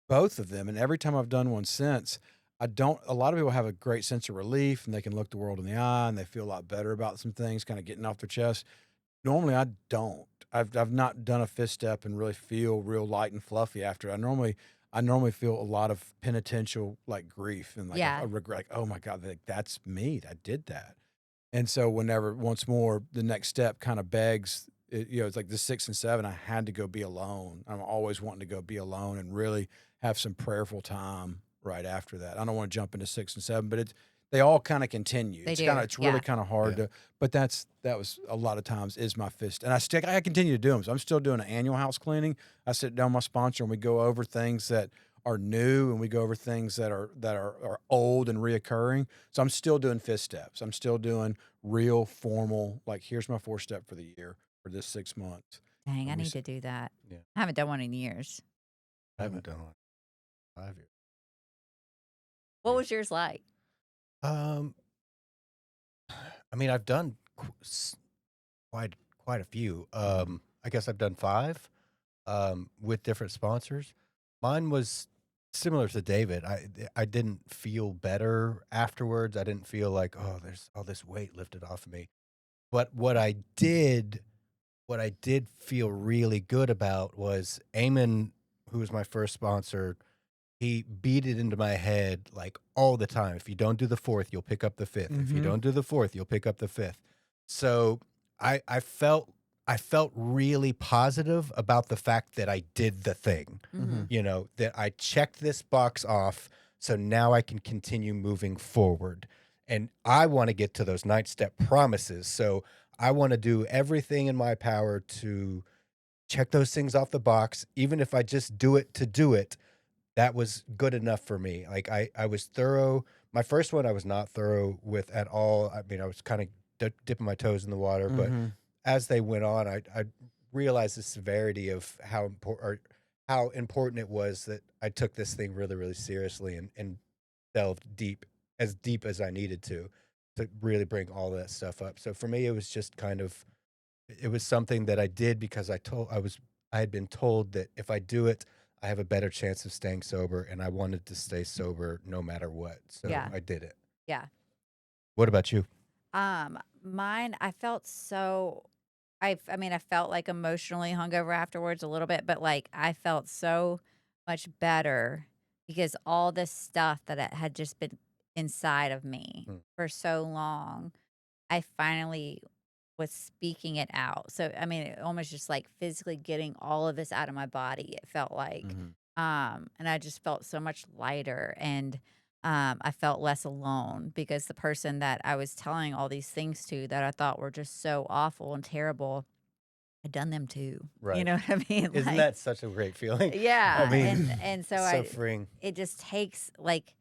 both of them, and every time I've done one since, I don't. A lot of people have a great sense of relief, and they can look the world in the eye, and they feel a lot better about some things, kind of getting off their chest. Normally, I don't. I've not done a 5th step and really feel real light and fluffy after. I normally feel a lot of penitential like grief and like Yeah. a regret. Like, oh my God, like that's me. I did that. And so whenever once more the next step kind of begs, it's like the 6 and 7. I had to go be alone. I'm always wanting to go be alone and really have some prayerful time right after that. I don't want to jump into 6 and 7, but they all kind of continue. They It's do. it's really Yeah. kind of hard Yeah. to, but that was a lot of times is my fist, and I continue to do them. So I'm still doing an annual house cleaning. I sit down with my sponsor and we go over things that are new, and we go over things that are old and reoccurring. So I'm still doing 5th steps. I'm still doing real formal, like here's my 4-step for the year for this 6 months. Dang, And I we need s- to do that. Yeah. I haven't done one in years. I haven't done one in 5 years. What Yeah. was yours like? Um, I mean, I've done quite a few. I guess I've done 5 with different sponsors. Mine was similar to David. I didn't feel better afterwards. I didn't feel like, oh, there's all this weight lifted off of me. But what I did feel really good about was Eamon, who was my first sponsor. He beat it into my head like all the time. If you don't do the 4th, you'll pick up the 5th. If you Mhm. don't do the 4th, you'll pick up the 5th. So I felt really positive about the fact that I did the thing. Mhm. That I checked this box off, so now I can continue moving forward. And I want to get to those 9-step promises. So I want to do everything in my power to check those things off the box, even if I just do it to do it. That was good enough for me. Like I was thorough. My first one I was not thorough with at all. I mean, I was kind of dipping my toes in the water, but Mhm. as they went on, I realized the severity of how important it was that I took this thing really, really seriously and delved deep as I needed to really bring all that stuff up. So for me, it was just it was something that I did because I had been told that if I do it, I have a better chance of staying sober, and I wanted to stay sober no matter what. So Yeah. I did it. Yeah. What about you? Mine, I felt so. I mean, I felt like emotionally hungover afterwards a little bit, but like I felt so much better because all this stuff that it had just been inside of me Mm. for so long, I finally was speaking it out. So I mean, it almost just like physically getting all of this out of my body. It felt like, Mhm. and I just felt so much lighter. And I felt less alone because the person that I was telling all these things to that I thought were just so awful and terrible had done them too. You Right. know what I mean? Isn't Like, that such a great feeling? I yeah, mean, and so so freeing. it just takes like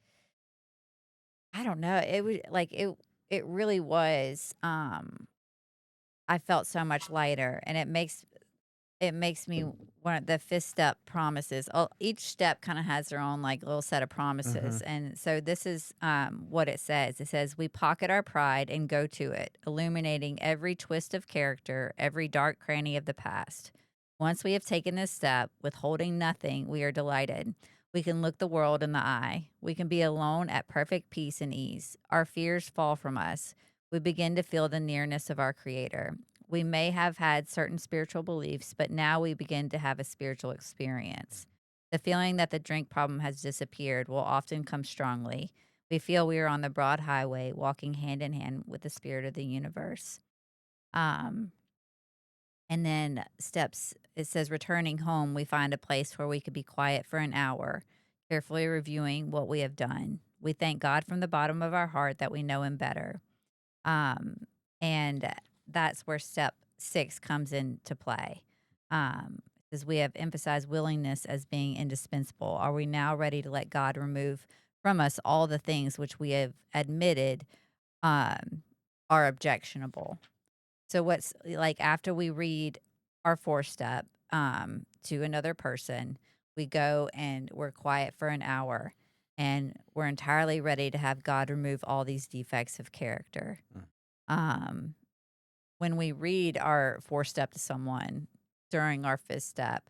I don't know. It was like it really was. I felt so much lighter, and it makes me want the fifth step promises. Each step kind of has their own like little set of promises. And so this is what it says. It says, we pocket our pride and go to it, illuminating every twist of character, every dark cranny of the past. Once we have taken this step, withholding nothing, we are delighted. We can look the world in the eye. We can be alone at perfect peace and ease. Our fears fall from us. We begin to feel the nearness of our Creator. We may have had certain spiritual beliefs, but now we begin to have a spiritual experience. The feeling that the drink problem has disappeared will often come strongly. We feel we are on the broad highway, walking hand in hand with the spirit of the universe. Um, and then steps, it says, returning home, we find a place where we could be quiet for an hour, carefully reviewing what we have done. We thank God from the bottom of our heart that we know Him better. And that's where step 6 comes into play. Because we have emphasized willingness as being indispensable. Are we now ready to let God remove from us all the things which we have admitted are objectionable? So what's like after we read our 4th step to another person, we go and we're quiet for an hour and we're entirely ready to have God remove all these defects of character. When we read our 4th step to someone during our 5th step,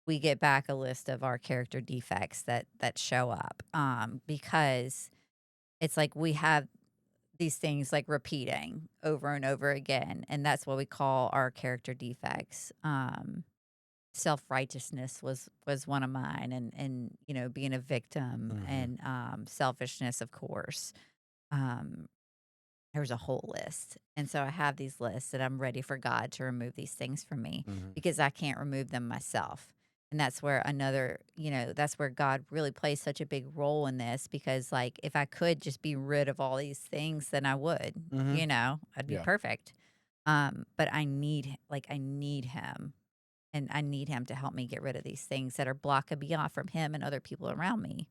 we get back a list of our character defects that show up because it's like we have these things like repeating over and over again, and that's what we call our character defects. Self-righteousness was one of mine, and you know, being a victim, and selfishness, of course. There's a whole list. And so I have these lists that I'm ready for God to remove these things from me because I can't remove them myself. And that's where that's where God really plays such a big role in this because, like, if I could just be rid of all these things, then I would, I'd be Yeah. perfect. But I need Him, and I need Him to help me get rid of these things that are blocking me off from Him and other people around me.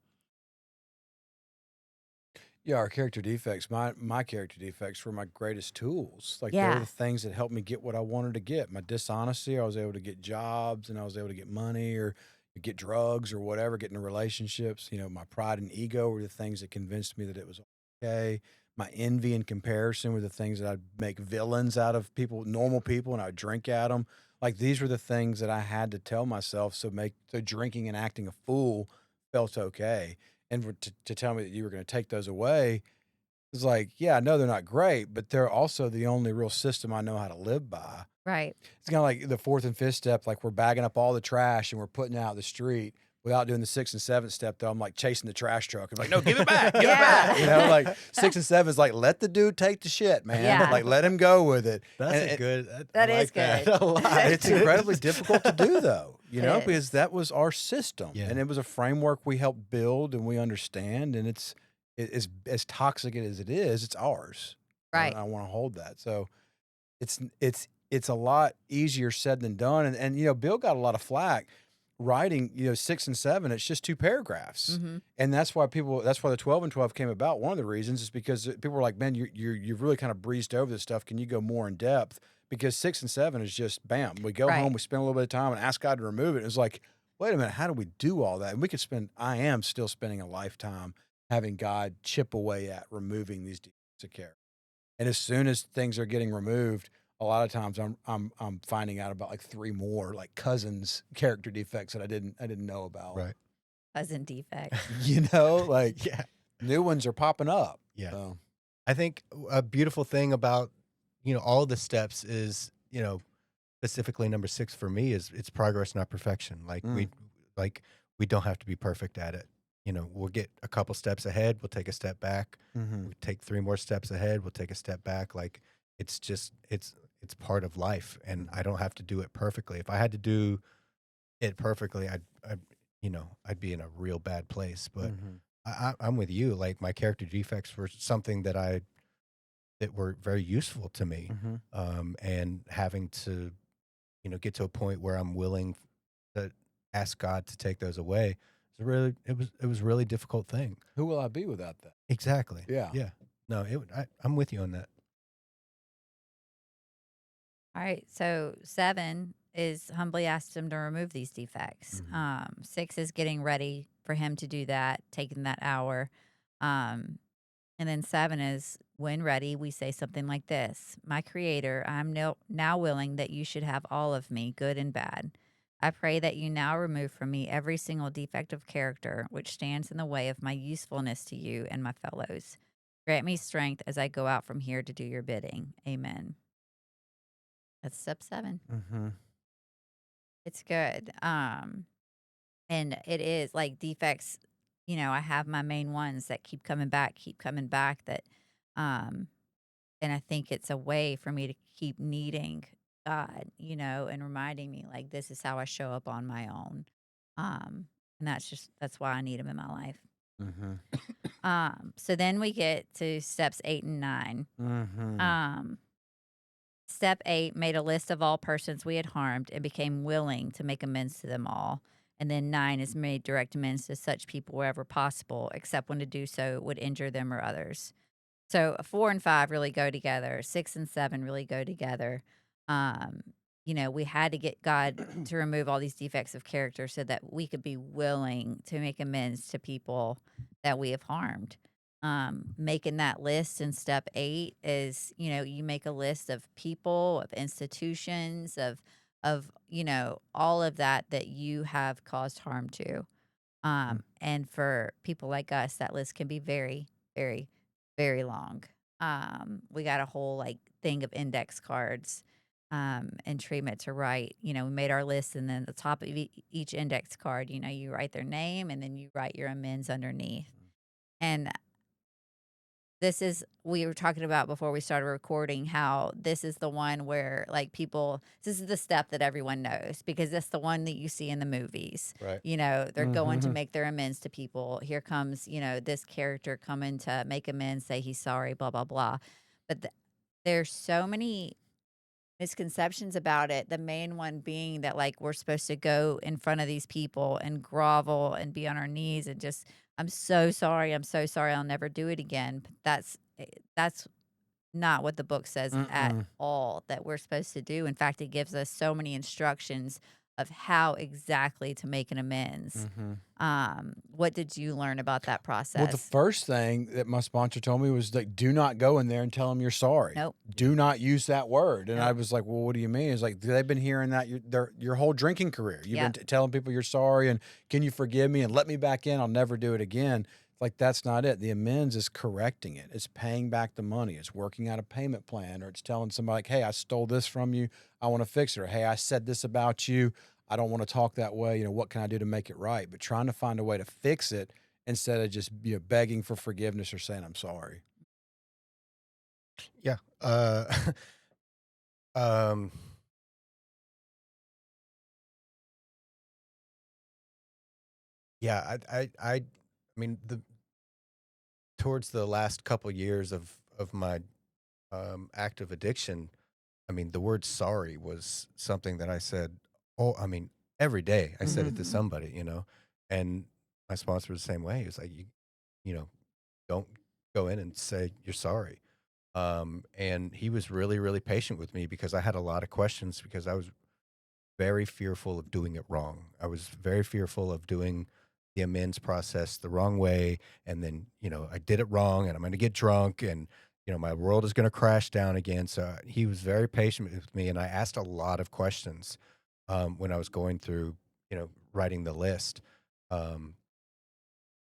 Yeah, our character defects, my character defects were my greatest tools. Like they were Yeah. the things that helped me get what I wanted to get. My dishonesty, I was able to get jobs and I was able to get money or get drugs or whatever, get into relationships. You know, my pride and ego were the things that convinced me that it was okay. My envy and comparison were the things that I'd make villains out of people, normal people, and I'd drink at them. Like these were the things that I had to tell myself. So drinking and acting a fool felt okay. And to tell me that you were going to take those away is like, yeah, I know they're not great, but they're also the only real system I know how to live by. Right. It's kind of like the 4th and 5th step, like we're bagging up all the trash and we're putting it out the street without doing the 6th and 7th step, though. I'm like chasing the trash truck. I'm like, no, give it back. Give it back. You know, like 6 and 7 is like, let the dude take the shit, man. Yeah. Like, let him go with it. That's And a good. That I is like that good. a lot. it's incredibly difficult to do, though, you know, It because is. that was our system, Yeah. and it was a framework we helped build and we understand, and it's as toxic as it is, it's ours. Right. I want to hold that. So it's a lot easier said than done, and you know, Bill got a lot of flack writing, you know, 6 and 7. It's just 2 paragraphs, and that's why the 12 and 12 came about. One of the reasons is because people were like, man, you've really kind of breezed over this stuff. Can you go more in depth? Because 6 and 7 is just bam. We go Right. home, we spend a little bit of time and ask God to remove it. It's like, wait a minute, how do we do all that? And I am still spending a lifetime having God chip away at removing these defects of character. And as soon as things are getting removed, a lot of times I'm finding out about like 3 more like cousins character defects that I didn't know about. Right. Cousin defect. You know, like Yeah. new ones are popping up. Yeah. So, I think a beautiful thing about, all the steps is, specifically number 6 for me is it's progress, not perfection. Like we don't have to be perfect at it. We'll get a couple steps ahead. We'll take a step back. We take 3 more steps ahead. We'll take a step back. Like it's part of life, and I don't have to do it perfectly. If I had to do it perfectly, I'd be in a real bad place. But I'm with you. Like my character defects were something that were very useful to me. Mm-hmm. And having to, get to a point where I'm willing to ask God to take those away. It was a really difficult thing. Who will I be without that? Exactly. Yeah. Yeah. No, I'm with you on that. All right. So 7 is humbly asked him to remove these defects. Mhm. 6 is getting ready for him to do that, taking that hour. Um, and then 7 is when ready, we say something like this: My Creator, I'm now willing that you should have all of me, good and bad. I pray that you now remove from me every single defect of character which stands in the way of my usefulness to you and my fellows. Grant me strength as I go out from here to do your bidding. Amen. That's step 7. Mm-hmm. It's good. And it is like defects, I have my main ones that keep coming back that um and I think it's a way for me to keep needing God, and reminding me like this is how I show up on my own. And that's why I need him in my life. Mm-hmm. So then we get to steps 8 and 9. Mm-hmm. Step 8 made a list of all persons we had harmed and became willing to make amends to them all. And then 9 is made direct amends to such people wherever possible, except when to do so would injure them or others. So 4 and 5 really go together. 6 and 7 really go together. Um, we had to get God to remove all these defects of character so that we could be willing to make amends to people that we have harmed. Making that list in step 8 is, you make a list of people, of institutions, of all of that you have caused harm to. And for people like us, that list can be very, very, very long. We got a whole like thing of index cards and treatment to write. We made our list, and then the top of each index card, you write their name and then you write your amends underneath. And we were talking about before we started recording how this is the one where like this is the step that everyone knows because that's the one that you see in the movies. Right. They're going to Mm-hmm. make their amends to people. Here comes, this character coming to make amends, say he's sorry, blah, blah, blah. But there's so many misconceptions about it. The main one being that like we're supposed to go in front of these people and grovel and be on our knees and just I'm so sorry. I'm so sorry. I'll never do it again. But that's not what the book says at Mm-mm. all that we're supposed to do. In fact, it gives us so many instructions of how exactly to make an amends. Mm-hmm. What did you learn about that Well, the process? first thing that my sponsor told me was like, do not go in there and tell them you're sorry. Nope. Do not use that word. And I Nope. was like, well, what do you mean? It's like, they've been hearing that your whole drinking career. You've Yep. been telling people you're sorry and can you forgive me and let me back in? I'll never do it again. Like, that's not it. The amends is correcting it. It's paying back the money. It's working out a payment plan, or it's telling somebody like, hey, I stole this from you. I want to fix it. Or, hey, I said this about you. I don't want to talk that way. What can I do to make it right? But trying to find a way to fix it instead of just begging for forgiveness or saying I'm sorry. Yeah. Um, yeah, I mean, towards the last couple years of my active addiction, I mean, the word sorry was something that I said, oh, I mean, every day I said it to Mhm. somebody, and my sponsor was the same way. He was like, you know, don't go in and say you're sorry. And he was really, really patient with me because I had a lot of questions because I was very fearful of doing it wrong. I was very fearful of doing the amends process the wrong way. And then, I did it wrong and I'm going to get drunk and, my world is going to crash down again. So he was very patient with me. And I asked a lot of questions when I was going through, writing the list. Um,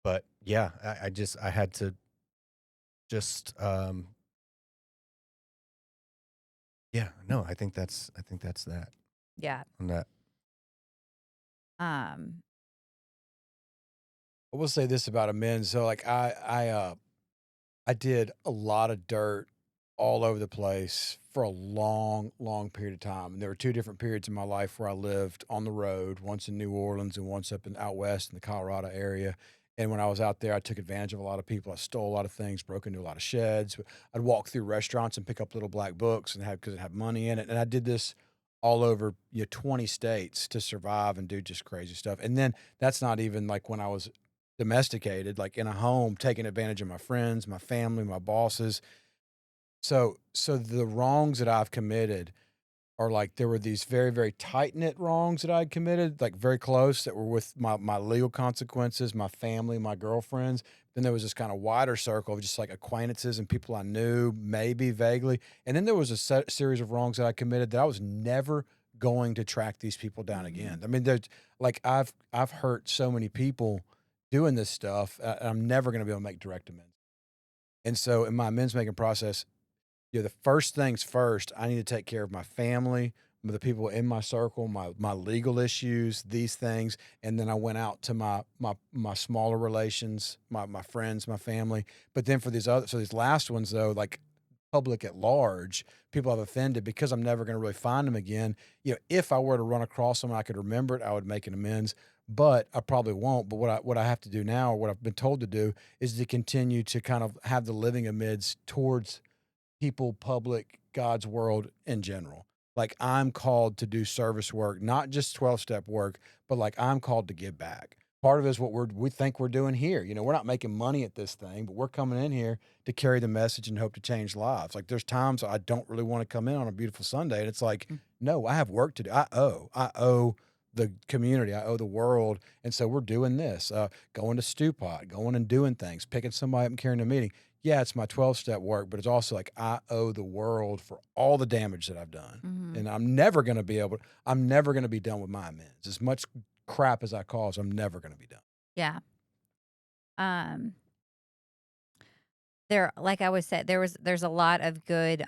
but yeah, I had to just, yeah, no, I think that's that Yeah. on that. Um, I will say this about amends. So like I did a lot of dirt all over the place for a long, long period of time. And there were two different periods in my life where I lived on the road, once in New Orleans and once up in out west in the Colorado area. And when I was out there, I took advantage of a lot of people. I stole a lot of things, broke into a lot of sheds. I'd walk through restaurants and pick up little black books and have because it had money in it. And I did this all over 20 states to survive and do just crazy stuff. And then that's not even like when I was domesticated, like in a home, taking advantage of my friends, my family, my bosses. So the wrongs that I've committed are like there were these very, very tight knit wrongs that I'd committed, like very close that were with my legal consequences, my family, my girlfriends. Then there was this kind of wider circle of just like acquaintances and people I knew, maybe vaguely. And then there was a series of wrongs that I committed that I was never going to track these people down again. I mean, there's like I've hurt so many people doing this stuff. I'm never going to be able to make direct amends. And so in my amends making process, the first things first, I need to take care of my family, the people in my circle, my legal issues, these things, and then I went out to my smaller relations, my friends, my family. But then for these last ones though, like public at large, people I've offended because I'm never going to really find them again. If I were to run across them, I could remember it, I would make an amends. But I probably won't. But what I have to do now, or what I've been told to do, is to continue to kind of have the living amends towards people, public, God's world in general. Like I'm called to do service work, not just 12-step work, but like I'm called to give back. Part of it is what we think we're doing here. We're not making money at this thing, but we're coming in here to carry the message and hope to change lives. Like there's times I don't really want to come in on a beautiful Sunday, and it's like, no, I have work to do. I owe the community, I owe the world, and so we're doing this. Going to Stew Pot, going and doing things, picking somebody up and carrying a meeting. Yeah, it's my 12-step work, but it's also like I owe the world for all the damage that I've done. And I'm never going to be done with my amends. As much crap as I cause, I'm never going to be done. Yeah. Um, like I was said, there's a lot of good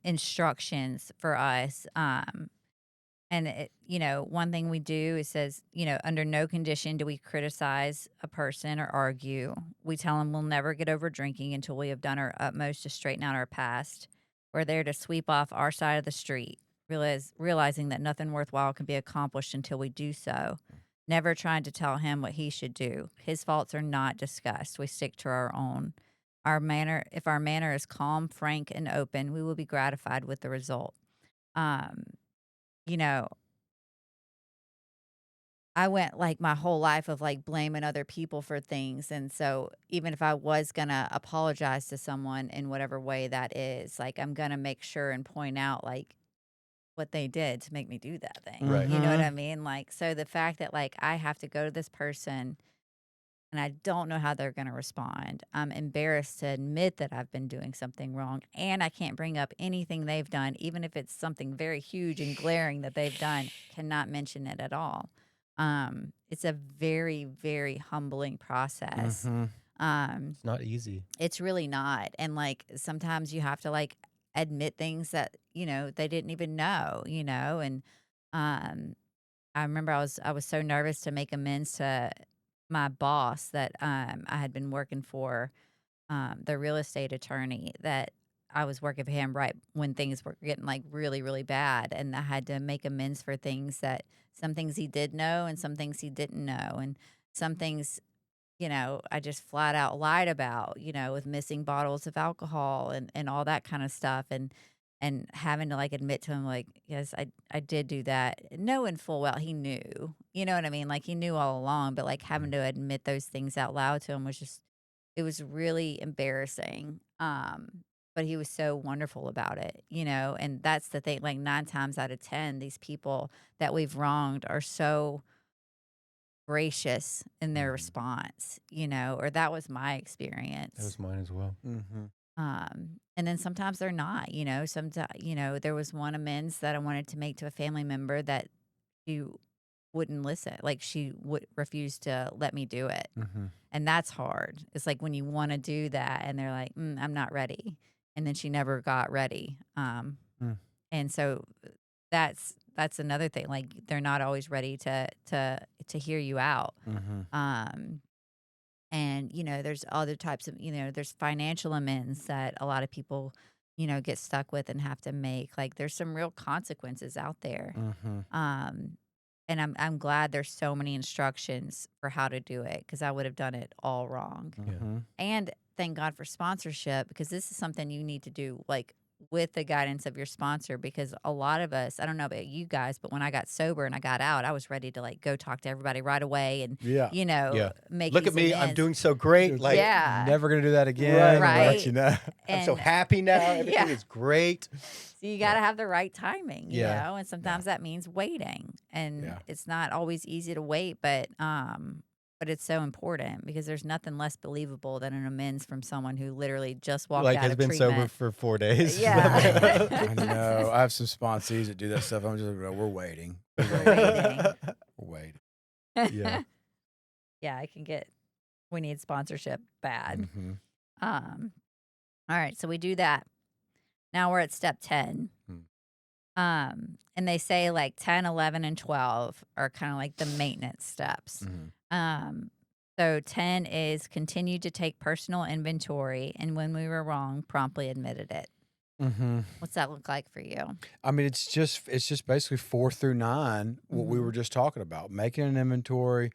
instructions for us. And one thing we do is says, under no condition do we criticize a person or argue. We tell them we'll never get over drinking until we have done our utmost to straighten out our past. We're there to sweep off our side of the street, realizing that nothing worthwhile can be accomplished until we do so. Never trying to tell him what he should do. His faults are not discussed. We stick to our own. If our manner is calm, frank, and open, we will be gratified with the result. You know, I went like my whole life of like blaming other people for things. And so even if I was going to apologize to someone in whatever way that is, like I'm going to make sure and point out like what they did to make me do that thing. Right. You know what I mean? Like, so the fact that like I have to go to this person and I don't know how they're going to respond. I'm embarrassed to admit that I've been doing something wrong, and I can't bring up anything they've done, even if it's something very huge and glaring that they've done, cannot mention it at all. It's a very, very humbling process. It's not easy. It's really not. And like sometimes you have to like admit things that, they didn't even know, and I remember I was so nervous to make amends to my boss that I had been working for, the real estate attorney that I was working for him right when things were getting like really, really bad. And I had to make amends for some things he did know and some things he didn't know. And some things, I just flat out lied about, with missing bottles of alcohol and all that kind of stuff. And having to like admit to him, like, yes, I did do that, knowing full well he knew, you know what I mean? Like he knew all along, but like having to admit those things out loud to him it was really embarrassing. But he was so wonderful about it, and that's the thing, like 9 times out of 10, these people that we've wronged are so gracious in their response, or that was my experience. That was mine as well. And then sometimes they're not, sometimes, there was one amends that I wanted to make to a family member that she wouldn't listen. Like she would refuse to let me do it. And that's hard. It's like when you want to do that and they're like, I'm not ready. And then she never got ready. And so that's another thing. Like they're not always ready to hear you out. And, there's other types of, there's financial amends that a lot of people, get stuck with and have to make. Like there's some real consequences out there. And I'm glad there's so many instructions for how to do it, because I would have done it all wrong. Mm-hmm. And thank God for sponsorship, because this is something you need to do like with the guidance of your sponsor, because a lot of us, I don't know about you guys, but when I got sober and I got out, I was ready to like go talk to everybody right away and Yeah. make Look these at me, I'm amends. doing so great. Like, Yeah. Never gonna do that again. Right. I'll let you know. I'm so And happy now. Everything yeah. is great. So you got to have the right timing, you Yeah. know, and sometimes that means waiting, and Yeah. it's not always easy to wait, but it's so important, because there's nothing less believable than an amends from someone who literally just walked Like out has of been sober treatment. for 4 days. Yeah. I know. I have some sponsees that do that stuff. I'm just like, we're waiting. We're waiting. We're waiting. Yeah. Yeah, we need sponsorship bad. Mm-hmm. All right, so we do that. Now we're at step 10. And they say like 10, 11, and 12 are kind of like the maintenance steps. Mm-hmm. So 10 is continue to take personal inventory, and when we were wrong, promptly admitted it. Mm-hmm. What's that look like for you? I mean, it's just basically 4 through 9, what we Mhm. were just talking about, making an inventory.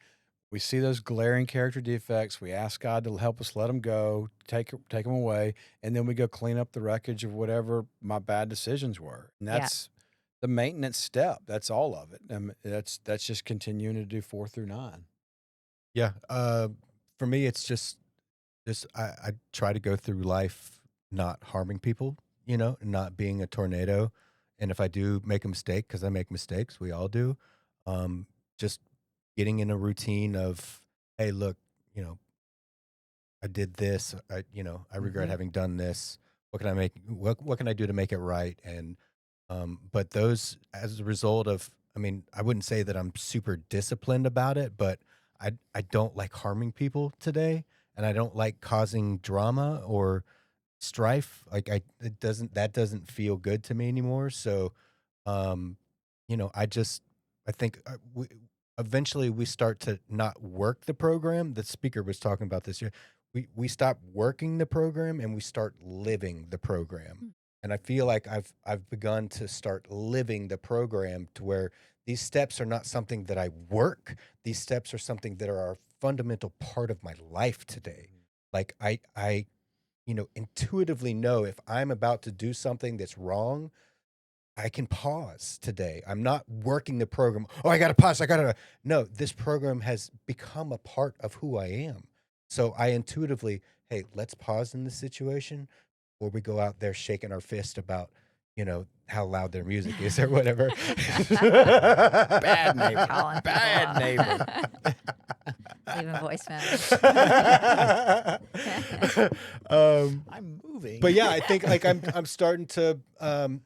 We see those glaring character defects. We ask God to help us let them go, take them away, and then we go clean up the wreckage of whatever my bad decisions were. And Yeah. that's the maintenance step. That's all of it. That's just continuing to do 4 through 9. Yeah. For me, it's just I try to go through life not harming people, and not being a tornado. And if I do make a mistake, because I make mistakes, we all do, just getting in a routine of, hey, look, I did this. I regret Mhm. having done this. What can I make? What can I do to make it right? And but those, as a result of, I mean, I wouldn't say that I'm super disciplined about it, but I don't like harming people today, and I don't like causing drama or strife. Like that doesn't feel good to me anymore. So, um, I think eventually we start to not work the program. The speaker was talking about this here. We stop working the program and we start living the program. And I feel like I've begun to start living the program, to where these steps are not something that I work. These steps are something that are a fundamental part of my life today. Like I intuitively know if I'm about to do something that's wrong, I can pause today. I'm not working the program. Oh, I got to pause. No, this program has become a part of who I am. So I intuitively, hey, let's pause in this situation, or we go out there shaking our fist about, how loud their music is or whatever. Bad neighbor. Calling Bad people neighbor. Leaving voice I'm moving. But yeah, I think like I'm starting to and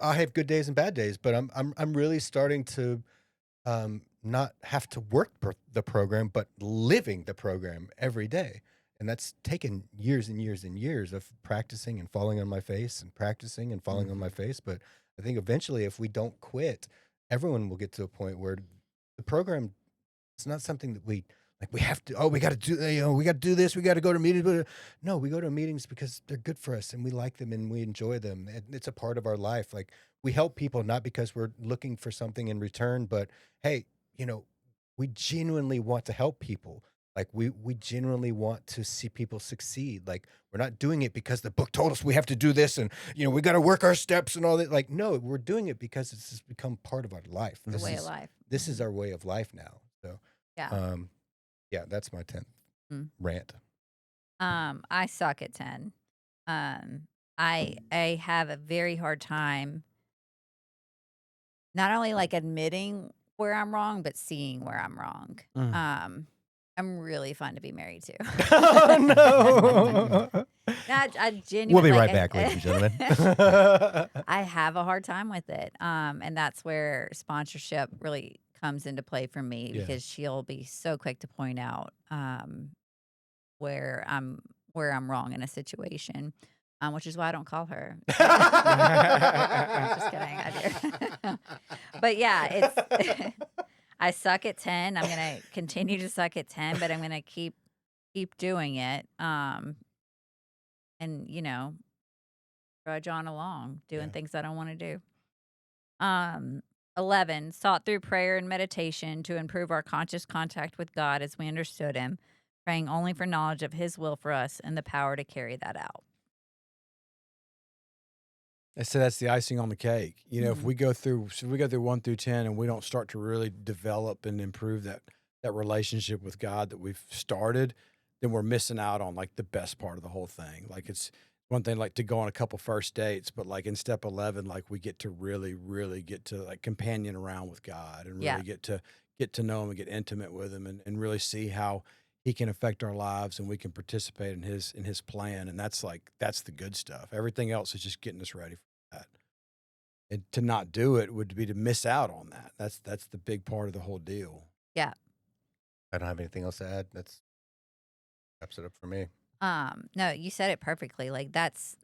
I have good days and bad days, but I'm really starting to not have to work the program, but living the program every day. And that's taken years and years and years of practicing and falling on my face and practicing and falling on my face. But I think eventually, if we don't quit, everyone will get to a point where the program, it's not something that we have to, we got to do, we got to do this. We got to go to meetings. But no, we go to meetings because they're good for us and we like them and we enjoy them. And it's a part of our life. Like, we help people not because we're looking for something in return, but hey, we genuinely want to help people. Like, we genuinely want to see people succeed. Like, we're not doing it because the book told us we have to do this and, we got to work our steps and all that. Like, no, we're doing it because it's just become part of our life. the way of life. This is our way of life now. So, Yeah. yeah, that's my 10th rant. I suck at 10. I have a very hard time not only like admitting where I'm wrong, but seeing where I'm wrong. I'm really fun to be married to. Oh, no. I genuinely, We'll be right back, ladies and gentlemen. I have a hard time with it. And that's where sponsorship really comes into play for me, Yeah. because she'll be so quick to point out where I'm wrong in a situation. Which is why I don't call her. Just kidding. I do. But yeah, it's I suck at 10. I'm gonna continue to suck at 10, but I'm gonna keep doing it. And trudge on along, doing things I don't want to do. 11, sought through prayer and meditation to improve our conscious contact with God as we understood Him, praying only for knowledge of His will for us and the power to carry that out. I said that's the icing on the cake. You know, if Mhm. we go through 1 through 10 and we don't start to really develop and improve that relationship with God that we've started, then we're missing out on like the best part of the whole thing. Like it's one thing like to go on a couple first dates, but like in step 11, like we get to really get to like companion around with God and Yeah. really get to know him and get intimate with him and really see how he can affect our lives and we can participate in his plan. And that's the good stuff. Everything else is just getting us ready for that. And to not do it would be to miss out on that. That's the big part of the whole deal. Yeah. I don't have anything else to add. That's wraps it up for me. No, you said it perfectly. Like that's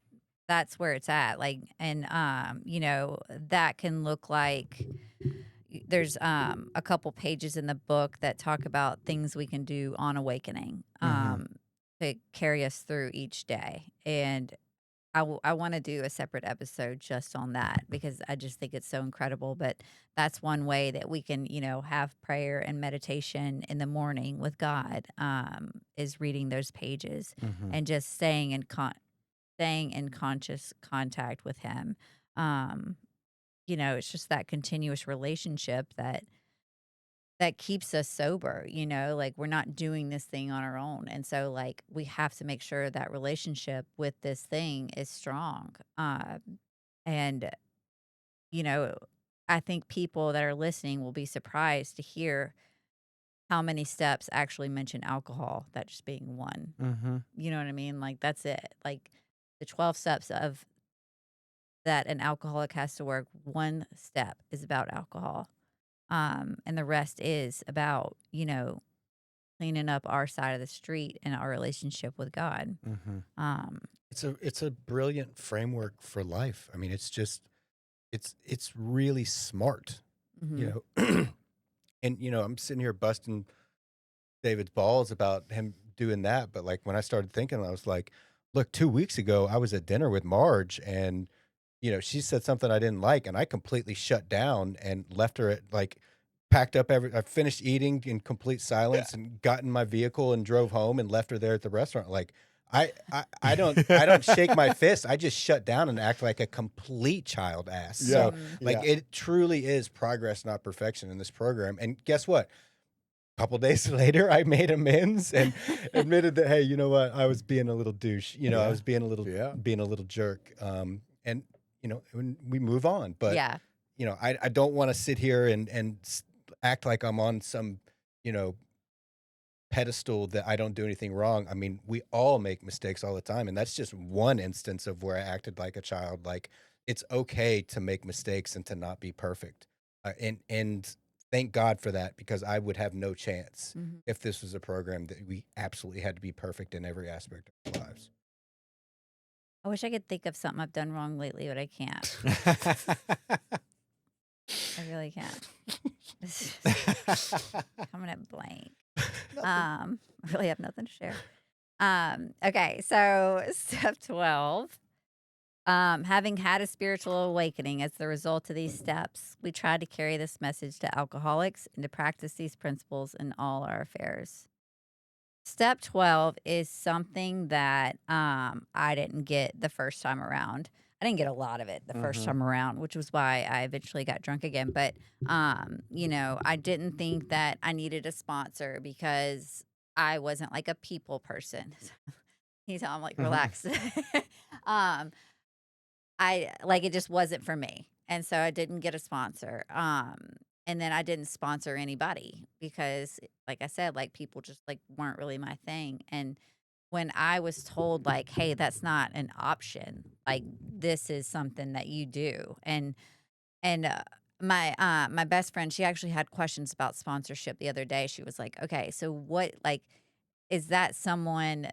where it's at. Like, and you know, that can look like there's a couple pages in the book that talk about things we can do on awakening to carry us through each day. And I want to do a separate episode just on that because I just think it's so incredible. But that's one way that we can, you know, have prayer and meditation in the morning with God, is reading those pages and just staying in conscious contact with Him. Um, you know, it's just that continuous relationship that keeps us sober, you know, like we're not doing this thing on our own. And so like we have to make sure that relationship with this thing is strong. And you know, I think people that are listening will be surprised to hear how many steps actually mention alcohol, that just being one. You know what I mean? Like that's it. Like the 12 steps of that an alcoholic has to work, one step is about alcohol. And the rest is about, you know, cleaning up our side of the street and our relationship with God. Um, It's a brilliant framework for life. I mean, it's just it's really smart, mhm. you know. And I'm sitting here busting David's balls about him doing that, but like when I started thinking, I was like, look, 2 weeks ago I was at dinner with Marge, and she said something I didn't like, and I completely shut down and left her at like packed up I finished eating in complete silence and got in my vehicle and drove home and left her there at the restaurant. Like I don't shake my fist. I just shut down and act like a complete child ass. Yeah. So like it truly is progress, not perfection in this program. And guess what? A couple days later, I made amends and admitted that, hey, you know what? I was being a little douche. I was being a little jerk. And when we move on, but Yeah. I don't want to sit here and act like I'm on some, pedestal that I don't do anything wrong. I mean, we all make mistakes all the time, and that's just one instance of where I acted like a child. Like it's okay to make mistakes and to not be perfect. And thank God for that, because I would have no chance Mhm. if this was a program that we absolutely had to be perfect in every aspect of our lives. I wish I could think of something I've done wrong lately, but I can't. I really can't. It's just coming at blank. I really have nothing to share. Okay, so step 12. Having had a spiritual awakening as the result of these steps, we try to carry this message to alcoholics and to practice these principles in all our affairs. Step 12 is something that I didn't get the first time around. I didn't get a lot of it the first time around, which was why I eventually got drunk again. But, you know, I didn't think that I needed a sponsor because I wasn't like a people person. You tell I'm like relaxed. um, I like it just wasn't for me. And so I didn't get a sponsor. And then I didn't sponsor anybody because like I said, like people just like weren't really my thing. And when I was told like, hey, that's not an option, like this is something that you do. And my best friend, she actually had questions about sponsorship the other day. She was like, okay, so what like is that someone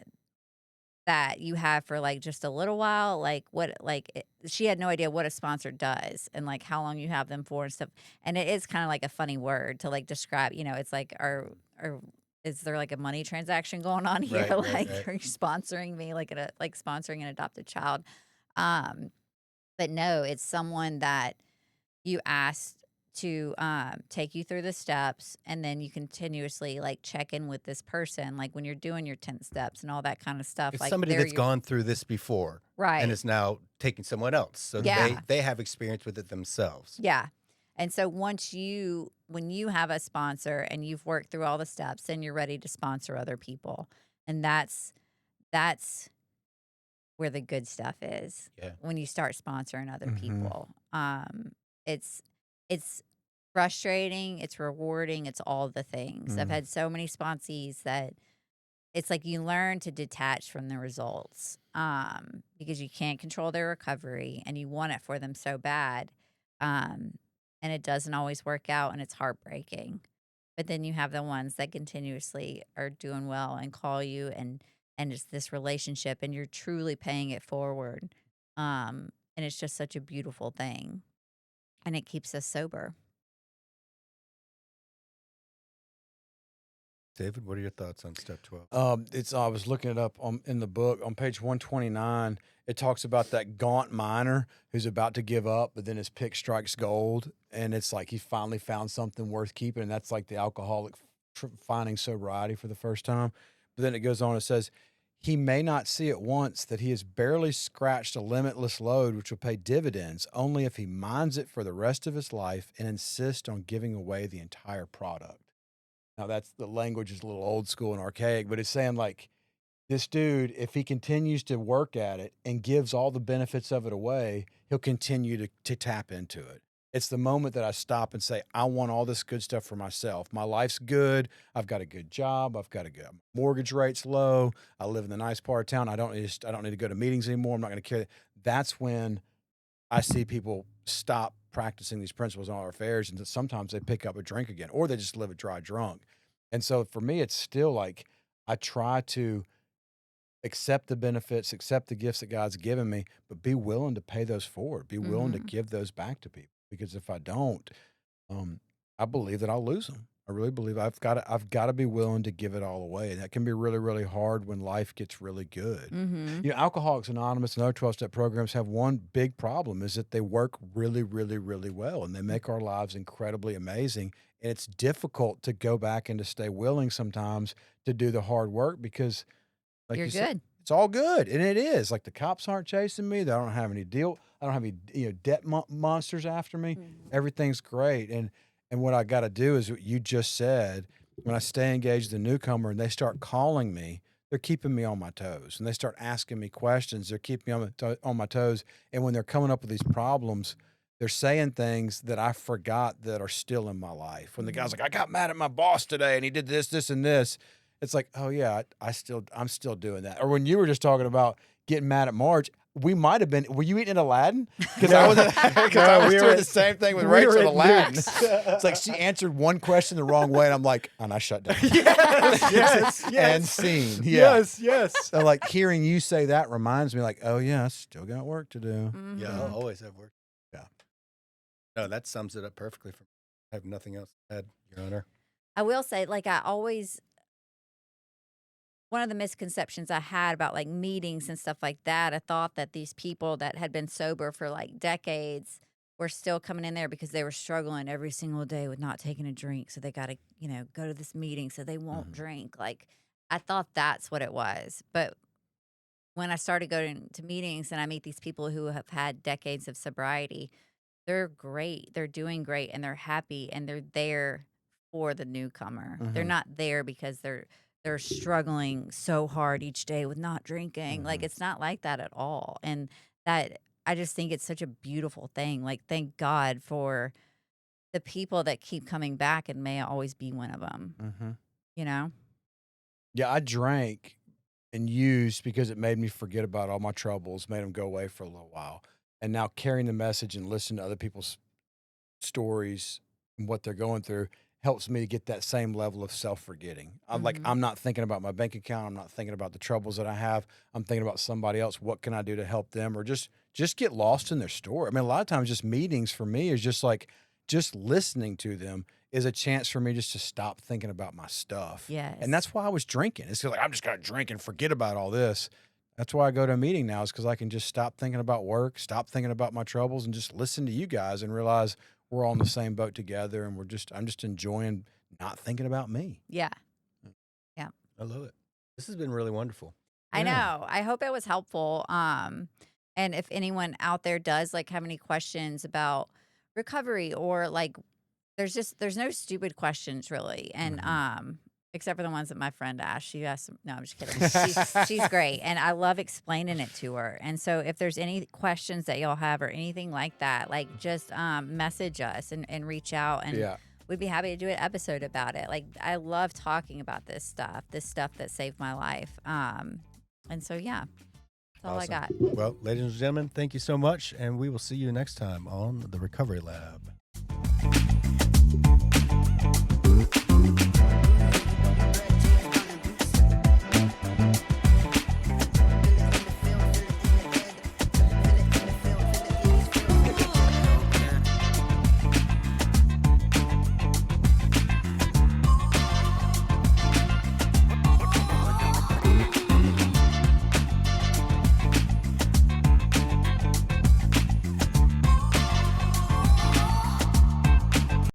that you have for like just a little while, like what like she had no idea what a sponsor does and like how long you have them for and stuff. And it is kind of like a funny word to like describe, you know, it's like are is there like a money transaction going on here? Right, right, Like right. are you sponsoring me like like sponsoring an adopted child? Um but no, it's someone that you asked to take you through the steps, and then you continuously like check in with this person, like when you're doing your 10 steps and all that kind of stuff. It's like somebody they're that's gone through this before right. and is now taking someone else. So Yeah. they have experience with it themselves. Yeah. And so when you have a sponsor and you've worked through all the steps, then you're ready to sponsor other people. And that's where the good stuff is. Yeah. When you start sponsoring other Mhm. people. It's frustrating, it's rewarding, it's all the things. I've Mm. had so many sponsees that it's like you learn to detach from the results, because you can't control their recovery and you want it for them so bad. Um, and it doesn't always work out and it's heartbreaking. But then you have the ones that continuously are doing well and call you, and it's this relationship and you're truly paying it forward. And it's just such a beautiful thing. And it keeps us sober. David, what are your thoughts on step 12? I was looking it up in the book on page 129. It talks about that gaunt miner who's about to give up, but then his pick strikes gold, and it's like he finally found something worth keeping, and that's like the alcoholic finding sobriety for the first time. But then it goes on. It says he may not see at once that he has barely scratched a limitless load, which will pay dividends only if he mines it for the rest of his life and insists on giving away the entire product. Now that's the language is a little old school and archaic, but it's saying like this dude, if he continues to work at it and gives all the benefits of it away, he'll continue to tap into it. It's the moment that I stop and say, I want all this good stuff for myself. My life's good. I've got a good job. I've got a good mortgage rate's low. I live in the nice part of town. I don't need to go to meetings anymore. I'm not going to care. That's when I see people stop practicing these principles in all our affairs, and sometimes they pick up a drink again, or they just live a dry drunk. And so for me, it's still like I try to accept the benefits, accept the gifts that God's given me, but be willing to pay those forward, be willing to give those back to people. Because if I don't, I believe that I'll lose them. I really believe I've got to be willing to give it all away. And that can be really, really hard when life gets really good. Mm-hmm. You know, Alcoholics Anonymous and other 12-step programs have one big problem is that they work really, really, really well, and they make our lives incredibly amazing. And it's difficult to go back and to stay willing sometimes to do the hard work because, like You're you said, good. it's all good, and it is. Like the cops aren't chasing me. I don't have any deal. I don't have any debt monsters after me. Everything's great, and what I got to do is what you just said. When I stay engaged with the newcomer and they start calling me, they're keeping me on my toes, and they start asking me questions. They're keeping me on my toes, and when they're coming up with these problems, they're saying things that I forgot that are still in my life. When the guy's like, "I got mad at my boss today, and he did this, this, and this." It's like, oh yeah, I'm still doing that. Or when you were just talking about getting mad at Marge, we might have been. Were you eating at Aladdin? Because I was doing the same thing with Rachel at Aladdin. It's like she answered one question the wrong way, and I'm like, and I shut down. Yes. And scene. Yeah. Yes. So like hearing you say that reminds me, like, oh yeah, I still got work to do. Yeah, I'll always have work. Yeah. No, that sums it up perfectly for me. I have nothing else to add, Your Honor. I will say, like, one of the misconceptions I had about like meetings and stuff like that, I thought that these people that had been sober for like decades were still coming in there because they were struggling every single day with not taking a drink. So they got to, go to this meeting so they won't drink. Like, I thought that's what it was. But when I started going to meetings and I meet these people who have had decades of sobriety, they're great. They're doing great and they're happy and they're there for the newcomer. They're not there because they're struggling so hard each day with not drinking. Like, it's not like that at all. And that, I just think it's such a beautiful thing. Like, thank God for the people that keep coming back, and may I always be one of them. Yeah, I drank and used because it made me forget about all my troubles, made them go away for a little while. And now carrying the message and listening to other people's stories and what they're going through helps me get that same level of self-forgetting. I'm not thinking about my bank account. I'm not thinking about the troubles that I have. I'm thinking about somebody else. What can I do to help them? Or just get lost in their story. I mean, a lot of times just meetings for me is just like, just listening to them is a chance for me just to stop thinking about my stuff. Yes. And that's why I was drinking. It's like, I'm just going to drink and forget about all this. That's why I go to a meeting now, is because I can just stop thinking about work, stop thinking about my troubles, and just listen to you guys and realize we're all in the same boat together, and I'm just enjoying not thinking about me. Yeah. I love it. This has been really wonderful. I Yeah. know. I hope it was helpful. And if anyone out there does like have any questions about recovery or like there's no stupid questions really. And except for the ones that my friend asked. She asked no, I'm just kidding. She's great. And I love explaining it to her. And so if there's any questions that y'all have or anything like that, like just message us and reach out and Yeah. we'd be happy to do an episode about it. Like I love talking about this stuff that saved my life. And so yeah, that's all I Awesome. got. Well, ladies and gentlemen, thank you so much, and we will see you next time on the Recovery Lab.